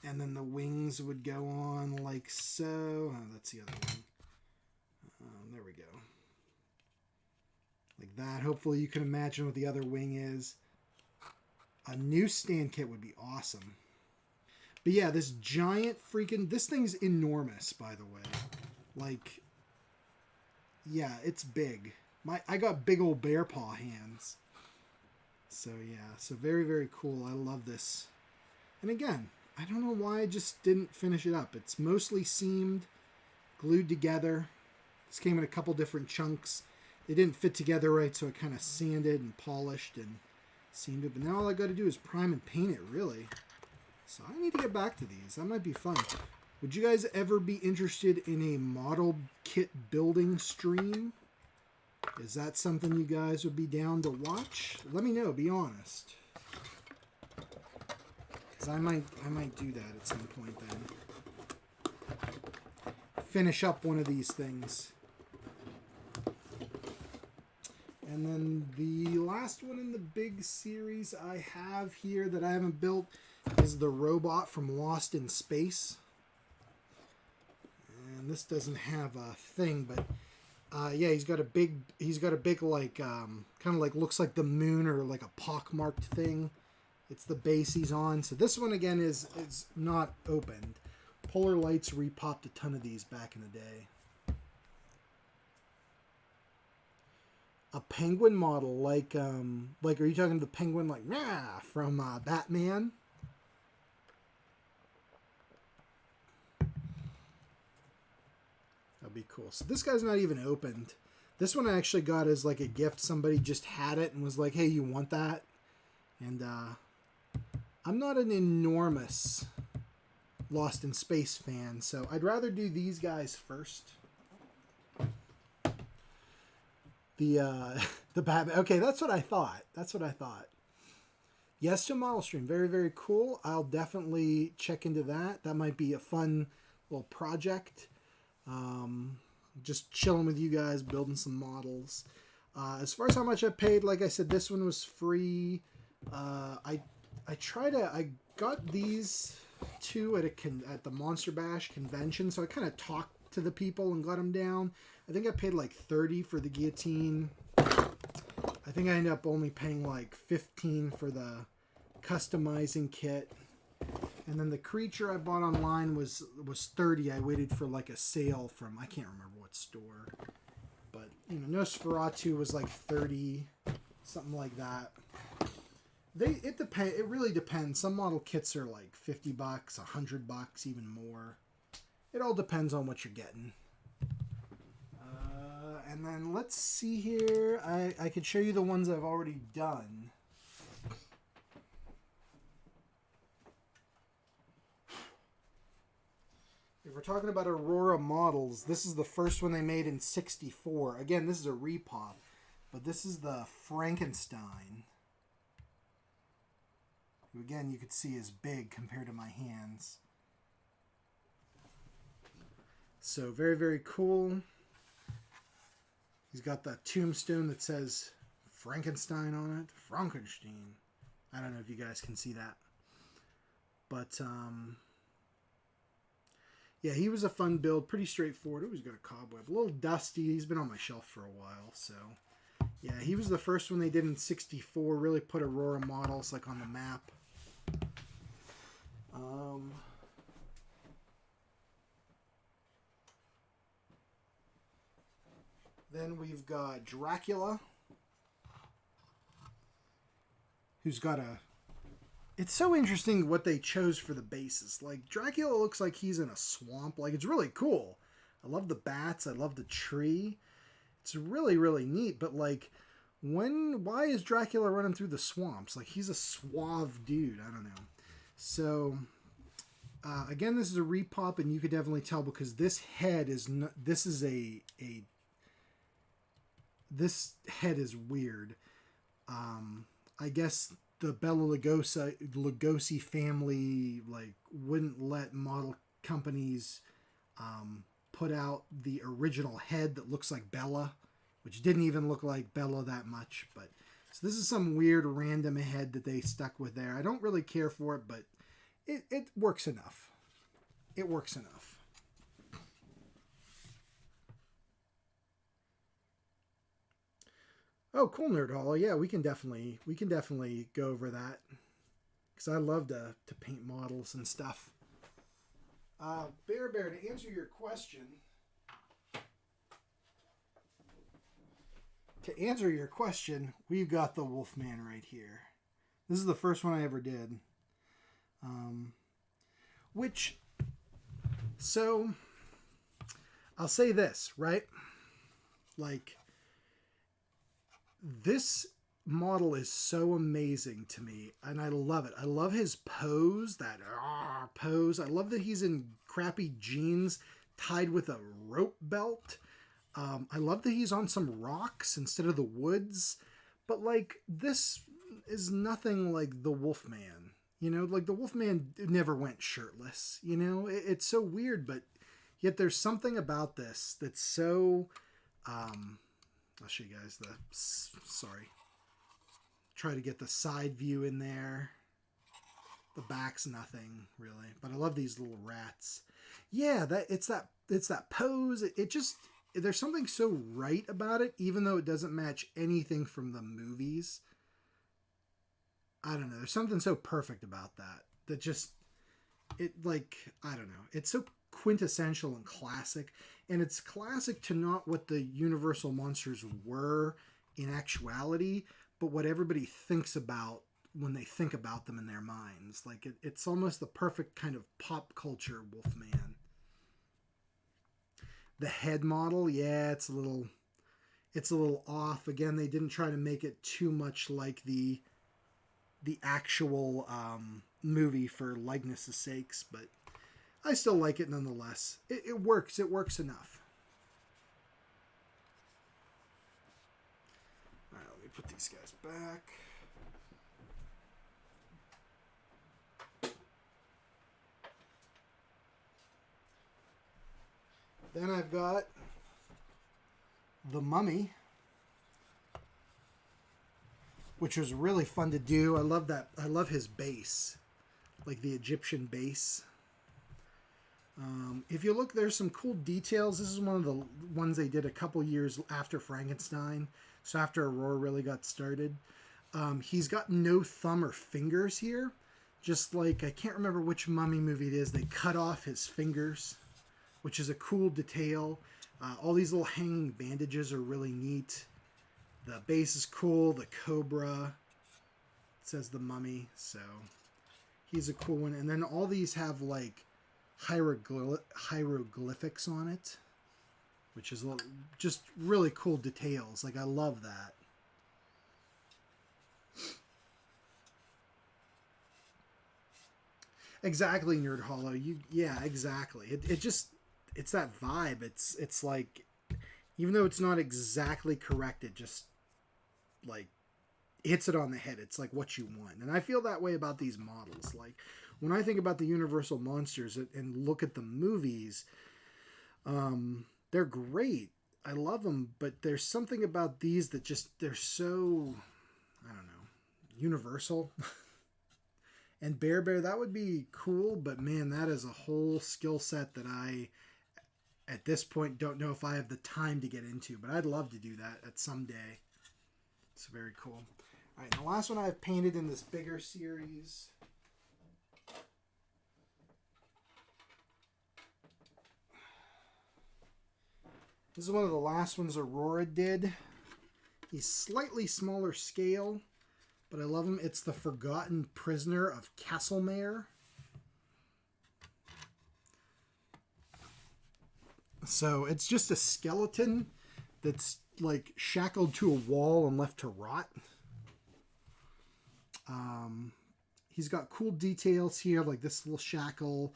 And then the wings would go on like so. Oh, that's the other one. There we go. Like that. Hopefully you can imagine what the other wing is. A new stand kit would be awesome. But yeah, this giant freaking... This thing's enormous, by the way. Like... Yeah, it's big. I got big old bear paw hands. So yeah, so very cool. I love this. And again, I don't know why I just didn't finish it up. It's mostly seamed, glued together. This came in a couple different chunks. They didn't fit together right, so I kind of sanded and polished and seamed it. But now all I got to do is prime and paint it, really. So I need to get back to these. That might be fun. Would you guys ever be interested in a model kit building stream? Is that something you guys would be down to watch? Let me know. Be honest. Because I might do that at some point then. Finish up one of these things. And then the last one in the big series I have here that I haven't built is the robot from Lost in Space. And this doesn't have a thing, but yeah, he's got a big like kind of like looks like the moon or like a pockmarked thing. It's the base he's on. So this one again is not opened. Polar Lights repopped a ton of these back in the day. A penguin model, like are you talking the penguin like from Batman? That'd be cool. So this guy's not even opened. This one I actually got as like a gift. Somebody just had it and was like, "Hey, you want that?" And I'm not an enormous Lost in Space fan, so I'd rather do these guys first. The the Batman. Okay, that's what I thought. That's what I thought. Yes to model stream. Very, very cool. I'll definitely check into that. That might be a fun little project. Um, just chilling with you guys, building some models. As far as how much I paid, like I said, this one was free. I got these two at the Monster Bash convention, so I kind of talked to the people and got them down. I think I paid like 30 for the guillotine. I think I ended up only paying like 15 for the customizing kit. And then the creature I bought online was 30. I waited for like a sale from, I can't remember what store. But, you know, Nosferatu was like 30, something like that. It really depends. Some model kits are like $50, $100, even more. It all depends on what you're getting. And then let's see here. I could show you the ones I've already done. If we're talking about Aurora models, this is the first one they made in '64. Again, this is a repop, but this is the Frankenstein. Who again, you could see is big compared to my hands. So very, very cool. He's got that tombstone that says Frankenstein on it. Frankenstein. I don't know if you guys can see that. But, yeah, he was a fun build. Pretty straightforward. Oh, he's got a cobweb. A little dusty. He's been on my shelf for a while, so... Yeah, he was the first one they did in '64. Really put Aurora models, like, on the map. Then we've got Dracula, who's got a... It's so interesting what they chose for the bases. Like, Dracula looks like he's in a swamp. Like, it's really cool. I love the bats. I love the tree. It's really, really neat. But, like, why is Dracula running through the swamps? Like, he's a suave dude. I don't know. So, again, this is a repop, and you could definitely tell because this head is... This head is weird. I guess the Bela Lugosi family like wouldn't let model companies put out the original head that looks like Bela, which didn't even look like Bela that much. But so this is some weird random head that they stuck with there. I don't really care for it, but it works enough. It works enough. Oh, cool, Nerd Hollow. Yeah, we can definitely go over that because I love to paint models and stuff. Bear, to answer your question, we've got the Wolfman right here. This is the first one I ever did. So I'll say this, right? Like, this model is so amazing to me, and I love it. I love his pose, that pose. I love that he's in crappy jeans tied with a rope belt. I love that he's on some rocks instead of the woods. But, like, this is nothing like the Wolfman. You know, like, the Wolfman never went shirtless. You know, it's so weird, but yet there's something about this that's so... I'll show you guys sorry. Try to get the side view in there. The back's nothing, really. But I love these little rats. Yeah, it's that pose. It just... There's something so right about it, even though it doesn't match anything from the movies. I don't know. There's something so perfect about that. That just... It, like... I don't know. It's so quintessential and classic. And it's classic to not what the Universal monsters were in actuality, but what everybody thinks about when they think about them in their minds. Like, it's almost the perfect kind of pop culture Wolfman. The head model, yeah, it's a little off. Again, they didn't try to make it too much like the actual movie for likeness' sakes, but I still like it nonetheless. It works. It works enough. put these guys back. Then I've got The Mummy, which was really fun to do. I love that. I love his base, like the Egyptian base. If you look, there's some cool details. This is one of the ones they did a couple years after Frankenstein, so after Aurora really got started. He's got no thumb or fingers here, just like, I can't remember which Mummy movie it is. They cut off his fingers, which is a cool detail. All these little hanging bandages are really neat. The base is cool. The cobra, it says The Mummy, so he's a cool one. And then all these have like hieroglyphics on it, which is just really cool details. Like, I love that. Exactly, Nerd Hollow. Yeah, exactly. It's that vibe. It's like, even though it's not exactly correct, it just like hits it on the head. It's like what you want. And I feel that way about these models. Like, when I think about the Universal monsters and look at the movies, they're great. I love them, but there's something about these that just, they're so, I don't know, universal. And Bear Bear, that would be cool, but man, that is a whole skill set that I, at this point, don't know if I have the time to get into, but I'd love to do that at some day. It's very cool. All right, the last one I've painted in this bigger series. This is one of the last ones Aurora did. He's slightly smaller scale, but I love him. It's the Forgotten Prisoner of Castlemare. So it's just a skeleton that's like shackled to a wall and left to rot. He's got cool details here, like this little shackle,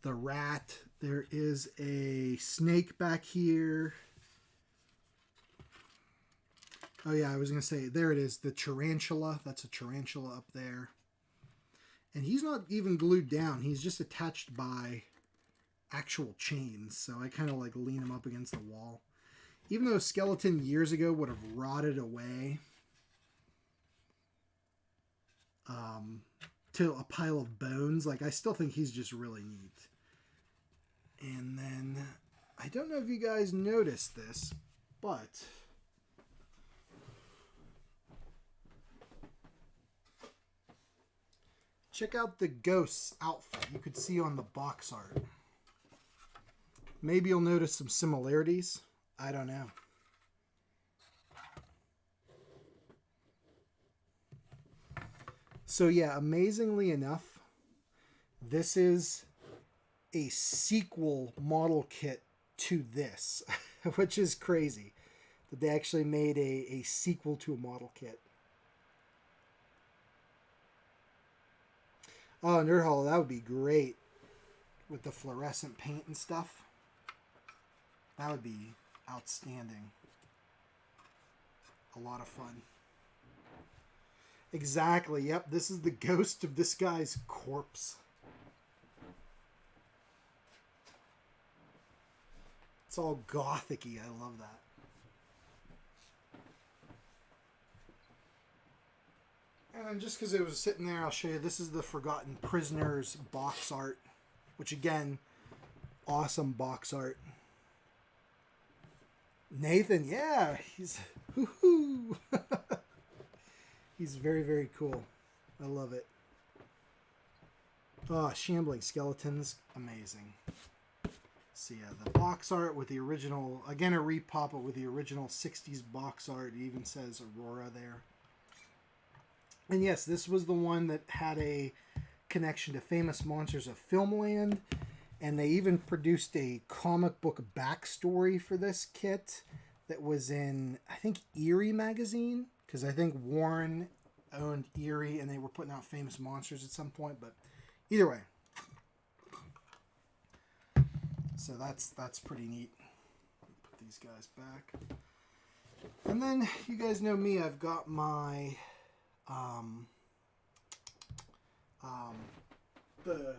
the rat. There is a snake back here. Oh yeah, I was going to say, there it is, the tarantula. That's a tarantula up there. And he's not even glued down. He's just attached by actual chains. So I kind of like lean him up against the wall. Even though skeleton years ago would have rotted away to a pile of bones, like, I still think he's just really neat. And then, I don't know if you guys noticed this, but check out the Ghost's outfit you could see on the box art. Maybe you'll notice some similarities. I don't know. So yeah, amazingly enough, this is a sequel model kit to this, which is crazy that they actually made a sequel to a model kit. Oh, Nerd Hollow, that would be great with the fluorescent paint and stuff. That would be outstanding. A lot of fun. Exactly, yep, this is the ghost of this guy's corpse. It's all gothic-y. I love that. And then just because it was sitting there, I'll show you. This is the Forgotten Prisoners box art, which again, awesome box art. Nathan, yeah, he's woohoo. He's very, very cool. I love it. Oh, Shambling Skeletons, amazing. So yeah, the box art with the original, again a repop it with the original 60s box art. It even says Aurora there. And yes, this was the one that had a connection to Famous Monsters of Filmland. And they even produced a comic book backstory for this kit that was in, I think, Eerie magazine. Because I think Warren owned Eerie and they were putting out Famous Monsters at some point. But either way. So that's pretty neat. Put these guys back. And then you guys know me, I've got my the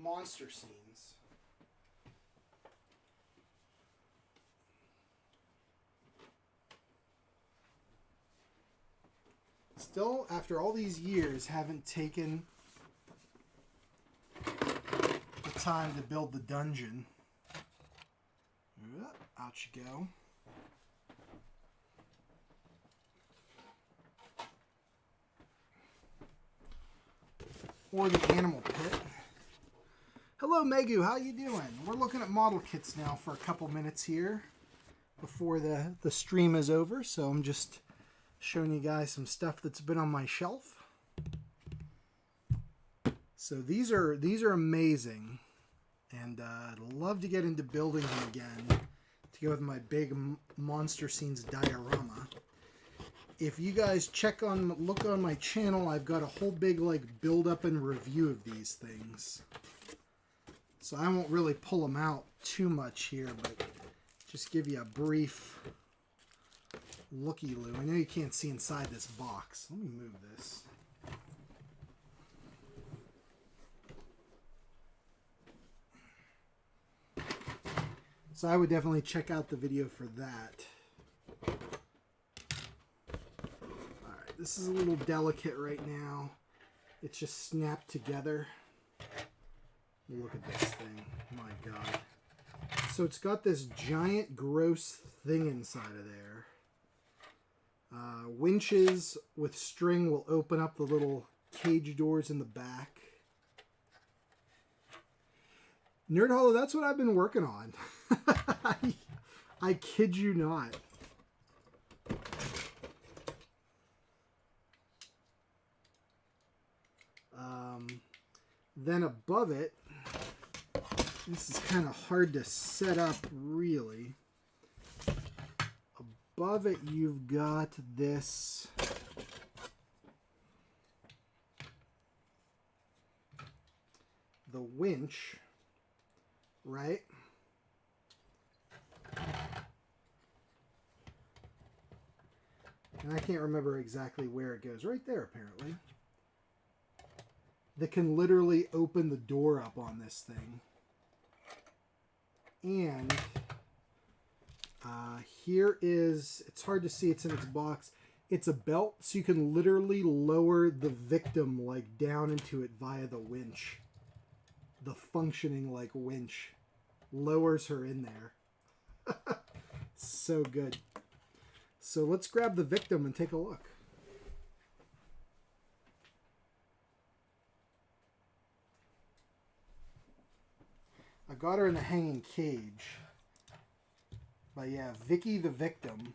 monster scenes. Still, after all these years, haven't taken the time to build the dungeon. Out you go. Or the animal pit. Hello, Megu. How you doing? We're looking at model kits now for a couple minutes here before the stream is over. So I'm just showing you guys some stuff that's been on my shelf. So these are amazing, and I'd love to get into building them again to go with my big Monster Scenes diorama. If you guys look on my channel, I've got a whole big like build up and review of these things. So I won't really pull them out too much here, but just give you a brief looky-loo. I know you can't see inside this box. Let me move this. So I would definitely check out the video for that. Alright, this is a little delicate right now. It's just snapped together. Look at this thing. My God. So it's got this giant gross thing inside of there. Winches with string will open up the little cage doors in the back. Nerd Hollow, that's what I've been working on. I kid you not. Then above it, this is kind of hard to set up really. Above it, you've got this the winch, right? And I can't remember exactly where it goes. Right there, apparently. That can literally open the door up on this thing. And here is, it's hard to see, it's in its box. It's a belt, so you can literally lower the victim like down into it via the winch. The functioning like winch lowers her in there. So good. So let's grab the victim and take a look. I got her in the hanging cage. But yeah, Vicky the victim.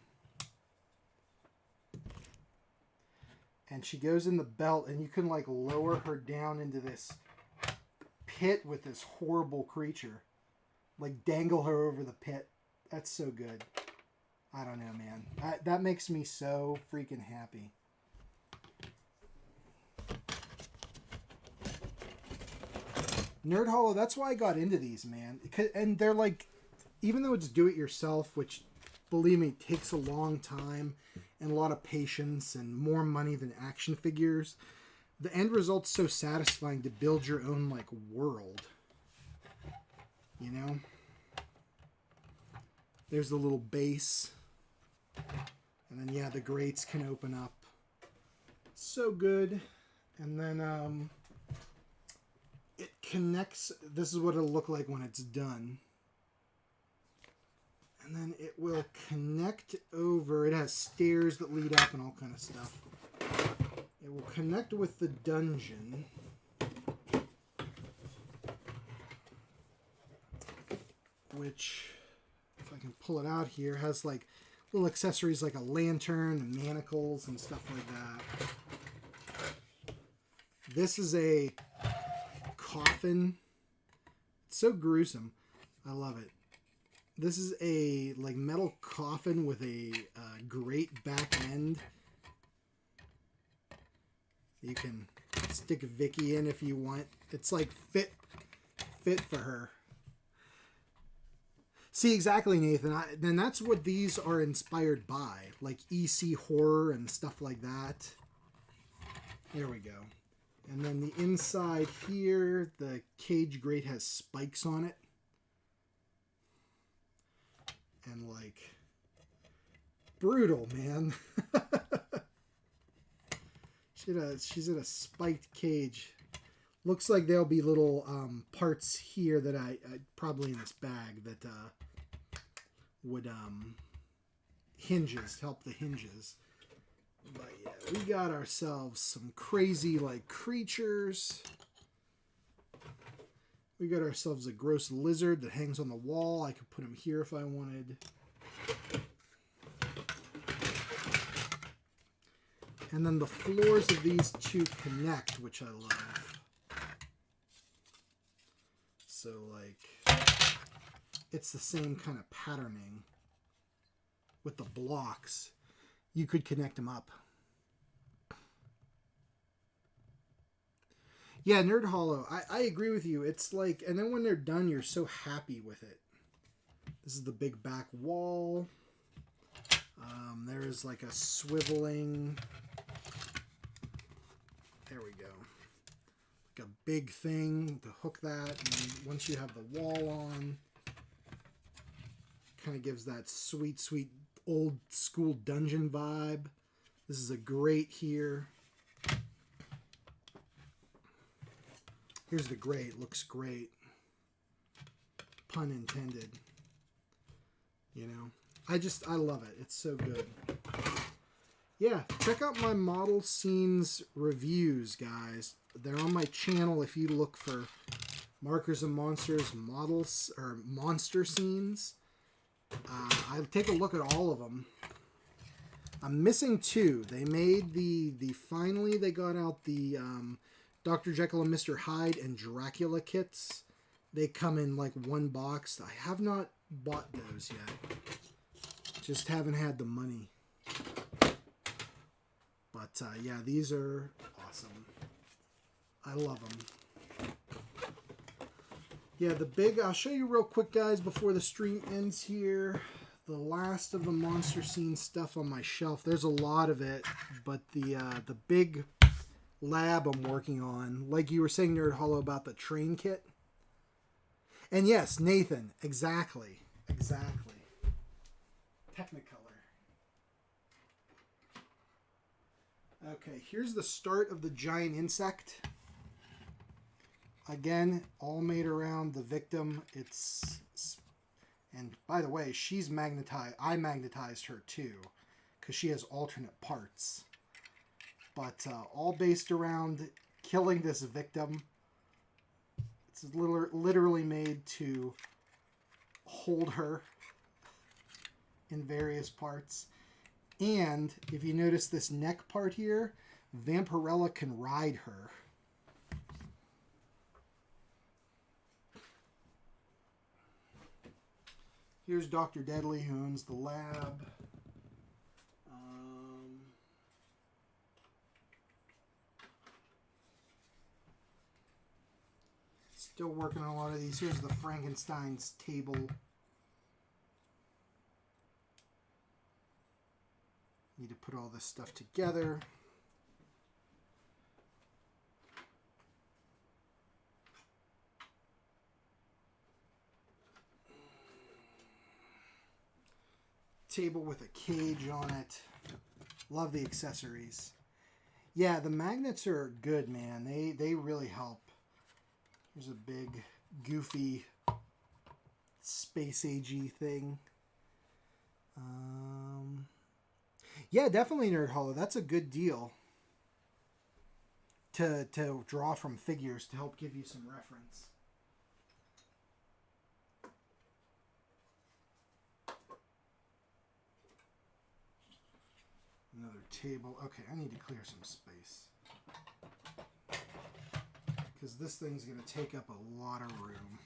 And she goes in the belt, and you can like lower her down into this pit with this horrible creature. Like dangle her over the pit. That's so good. I don't know, man. That makes me so freaking happy. Nerd Hollow, that's why I got into these, man. And they're like, even though it's do-it-yourself, which, believe me, takes a long time and a lot of patience and more money than action figures, the end result's so satisfying to build your own, like, world. You know? There's the little base. And then, yeah, the grates can open up. So good. And then, it connects. This is what it'll look like when it's done. And then it will connect over. It has stairs that lead up and all kind of stuff. It will connect with the dungeon. Which, if I can pull it out here, has like little accessories like a lantern and manacles and stuff like that. This is a coffin. It's so gruesome. I love it. This is a like metal coffin with a great back end. You can stick Vicky in if you want. It's like fit for her. See, exactly, Nathan. Then that's what these are inspired by, like EC horror and stuff like that. There we go. And then the inside here, the cage grate has spikes on it. And like, brutal, man. She's in a spiked cage. Looks like there'll be little parts here that I probably in this bag that would hinges, help the hinges. But yeah, we got ourselves some crazy like creatures. We got ourselves a gross lizard that hangs on the wall. I could put him here if I wanted. And then the floors of these two connect, which I love. So like, it's the same kind of patterning with the blocks. You could connect them up. Yeah, Nerd Hollow, I agree with you. It's like, and then when they're done, you're so happy with it. This is the big back wall. There is like a swiveling. There we go. Like a big thing to hook that. And once you have the wall on, kind of gives that sweet, sweet old school dungeon vibe. This is a grate here. Here's the grate. Looks great. Pun intended. You know, I love it. It's so good. Yeah, check out my model scenes reviews, guys. They're on my channel if you look for Markers of Monsters models or monster scenes. I take a look at all of them. I'm missing two. They made the finally they got out the Dr. Jekyll and Mr. Hyde and Dracula kits. They come in like one box. I have not bought those yet. Just haven't had the money. But yeah, these are awesome. I love them. Yeah, the big, I'll show you real quick, guys, before the stream ends here. The last of the monster scene stuff on my shelf. There's a lot of it, but the big lab I'm working on, like you were saying, Nerd Hollow, about the train kit. And yes, Nathan, exactly. Technicolor. Okay, here's the start of the giant insect. Again, all made around the victim. And by the way, she's magnetized. I magnetized her too, because she has alternate parts. But all based around killing this victim. It's literally made to hold her in various parts. And if you notice this neck part here, Vampirella can ride her. Here's Dr. Deadly, who owns the lab. Still working on a lot of these. Here's the Frankenstein's table. Need to put all this stuff together. Table with a cage on it. Love the accessories. Yeah, the magnets are good, man. They really help. Here's a big, goofy, space-agey thing. Yeah, definitely Nerd Hollow. That's a good deal to draw from figures to help give you some reference. Another table. Okay, I need to clear some space. Because this thing's going to take up a lot of room.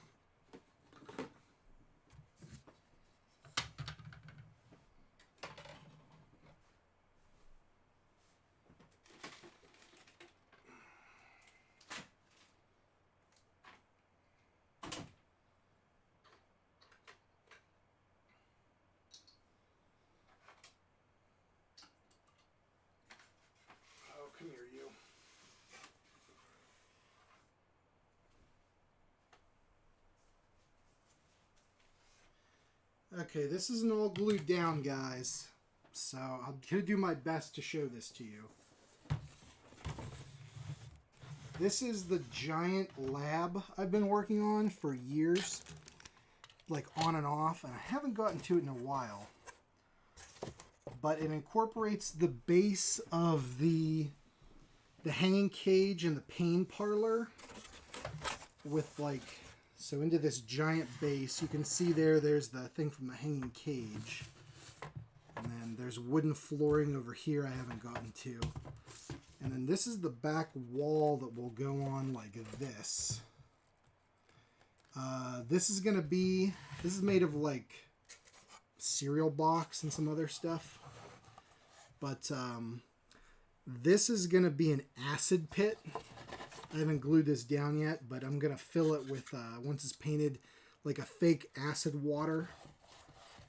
Okay, this isn't all glued down, guys. So I'll do my best to show this to you. This is the giant lab I've been working on for years. Like on and off. And I haven't gotten to it in a while. But it incorporates the base of the hanging cage and the pain parlor. With like... So into this giant base, you can see there's the thing from the hanging cage. And then there's wooden flooring over here I haven't gotten to. And then this is the back wall that will go on like this. This is made of like cereal box and some other stuff. But this is going to be an acid pit. I haven't glued this down yet, but I'm going to fill it with, once it's painted, like a fake acid water.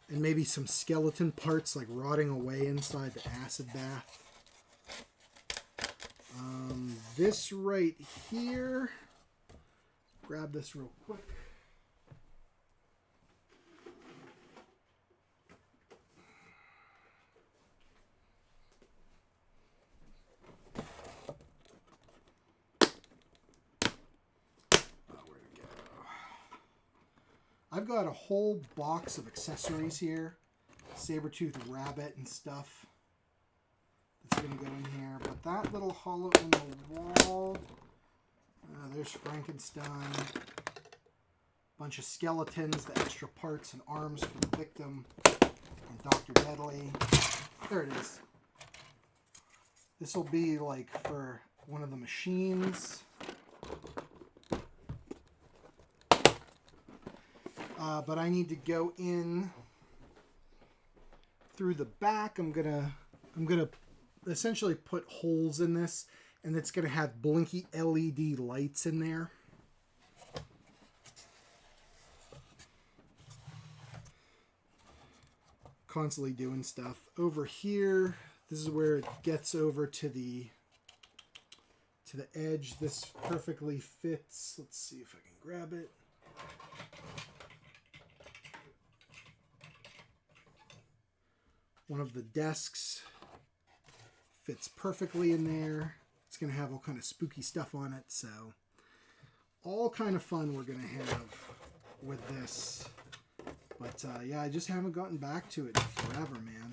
And maybe some skeleton parts, like rotting away inside the acid bath. This right here, grab this real quick. I've got a whole box of accessories here. Saber-toothed rabbit and stuff. That's going to go in here. But that little hollow in the wall. There's Frankenstein. Bunch of skeletons, the extra parts and arms for the victim. And Dr. Deadly. There it is. This will be like for one of the machines. But I need to go in through the back. I'm gonna essentially put holes in this, and it's gonna have blinky LED lights in there. Constantly doing stuff. Over here, this is where it gets over to the edge. This perfectly fits. Let's see if I can grab it. One of the desks fits perfectly in there. It's going to have all kind of spooky stuff on it. So all kind of fun we're going to have with this. But yeah, I just haven't gotten back to it in forever, man.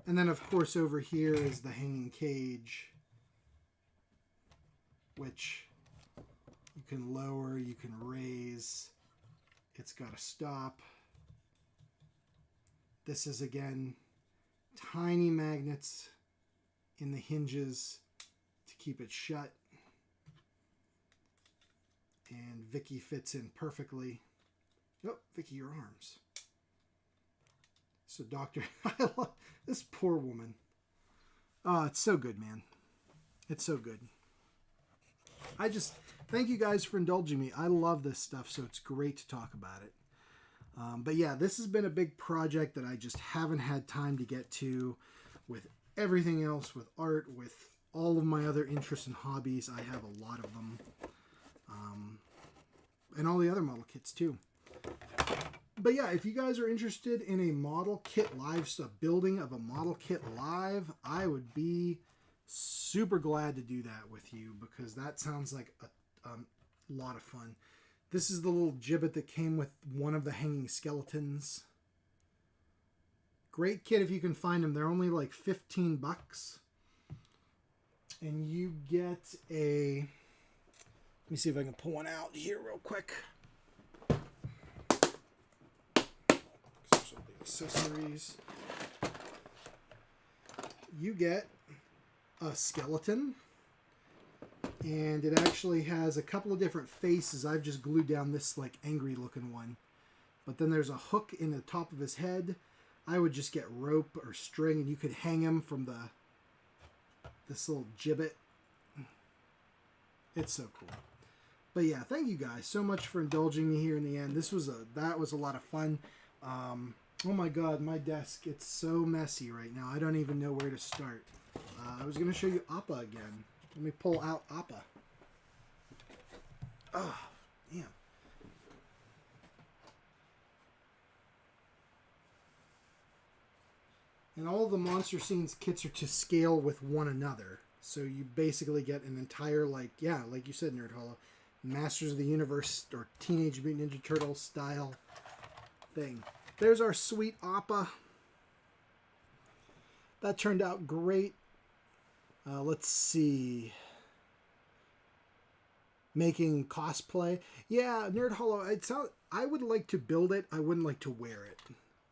And then, of course, over here is the hanging cage, which you can lower, you can raise. It's got a stop. This is, again, tiny magnets in the hinges to keep it shut. And Vicky fits in perfectly. Oh, Vicky, your arms. So Dr. I love this poor woman. Oh, it's so good, man. It's so good. Thank you guys for indulging me. I love this stuff, so it's great to talk about it. But yeah, this has been a big project that I just haven't had time to get to with everything else, with art, with all of my other interests and hobbies. I have a lot of them. And all the other model kits too. But yeah, if you guys are interested in a model kit live, a building of a model kit live, I would be super glad to do that with you, because that sounds like a lot of fun. This is the little gibbet that came with one of the hanging skeletons. Great kit if you can find them. They're only like 15 bucks. And you get a... Let me see if I can pull one out here real quick. Accessories. You get a skeleton, and it actually has a couple of different faces. I've just glued down this like angry looking one, but then there's a hook in the top of his head. I would just get rope or string, and you could hang him from this little gibbet. It's so cool. But yeah, thank you guys so much for indulging me here in the end. That was a lot of fun. Oh my god, my desk, it's so messy right now. I don't even know where to start. I was going to show you Appa again. Let me pull out Appa. Oh, damn. And all the Monster Scenes kits are to scale with one another. So you basically get an entire, like you said, Nerd Hollow, Masters of the Universe or Teenage Mutant Ninja Turtles style thing. There's our sweet Appa. That turned out great. Let's see. Making cosplay. Yeah, Nerd Hollow. I would like to build it. I wouldn't like to wear it.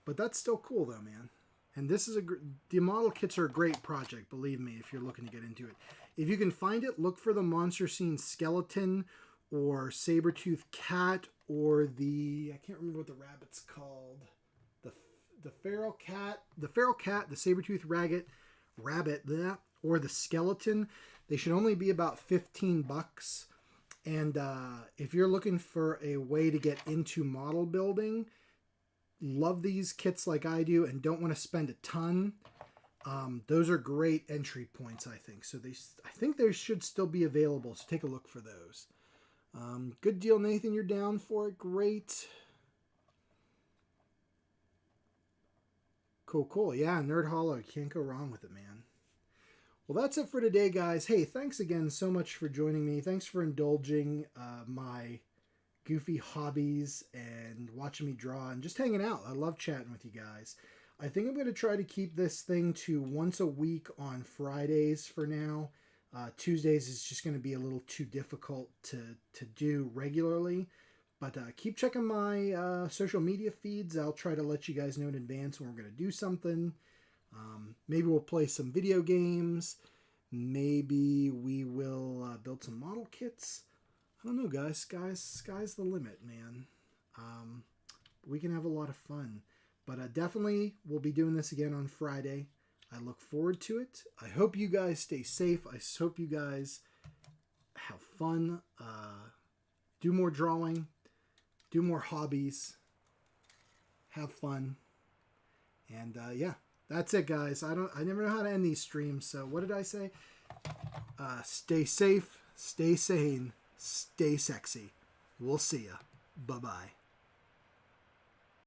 But that's still cool though, man. And this is the model kits are a great project, believe me, if you're looking to get into it. If you can find it, look for the Monster Scene skeleton or Sabertooth cat or I can't remember what the rabbit's called. The feral cat, the Sabertooth rabbit, or the skeleton. They should only be about $15. And if you're looking for a way to get into model building, love these kits like I do and don't want to spend a ton, those are great entry points, I think. So I think they should still be available, so take a look for those. Good deal, Nathan. You're down for it. Great. Cool. Yeah, Nerd Hollow. You can't go wrong with it, man. Well, that's it for today, guys. Hey, thanks again so much for joining me. Thanks for indulging my goofy hobbies and watching me draw and just hanging out. I love chatting with you guys. I think I'm going to try to keep this thing to once a week on Fridays for now. Tuesdays is just going to be a little too difficult to do regularly. But keep checking my social media feeds. I'll try to let you guys know in advance when we're going to do something. Maybe we'll play some video games. Maybe we will build some model kits. I don't know, guys. Sky's the limit, man. We can have a lot of fun. But definitely we'll be doing this again on Friday. I look forward to it. I hope you guys stay safe. I hope you guys have fun. Do more drawing. Do more hobbies. Have fun. And yeah, that's it, guys. I never know how to end these streams. So what did I say? Stay safe. Stay sane. Stay sexy. We'll see ya. Bye-bye.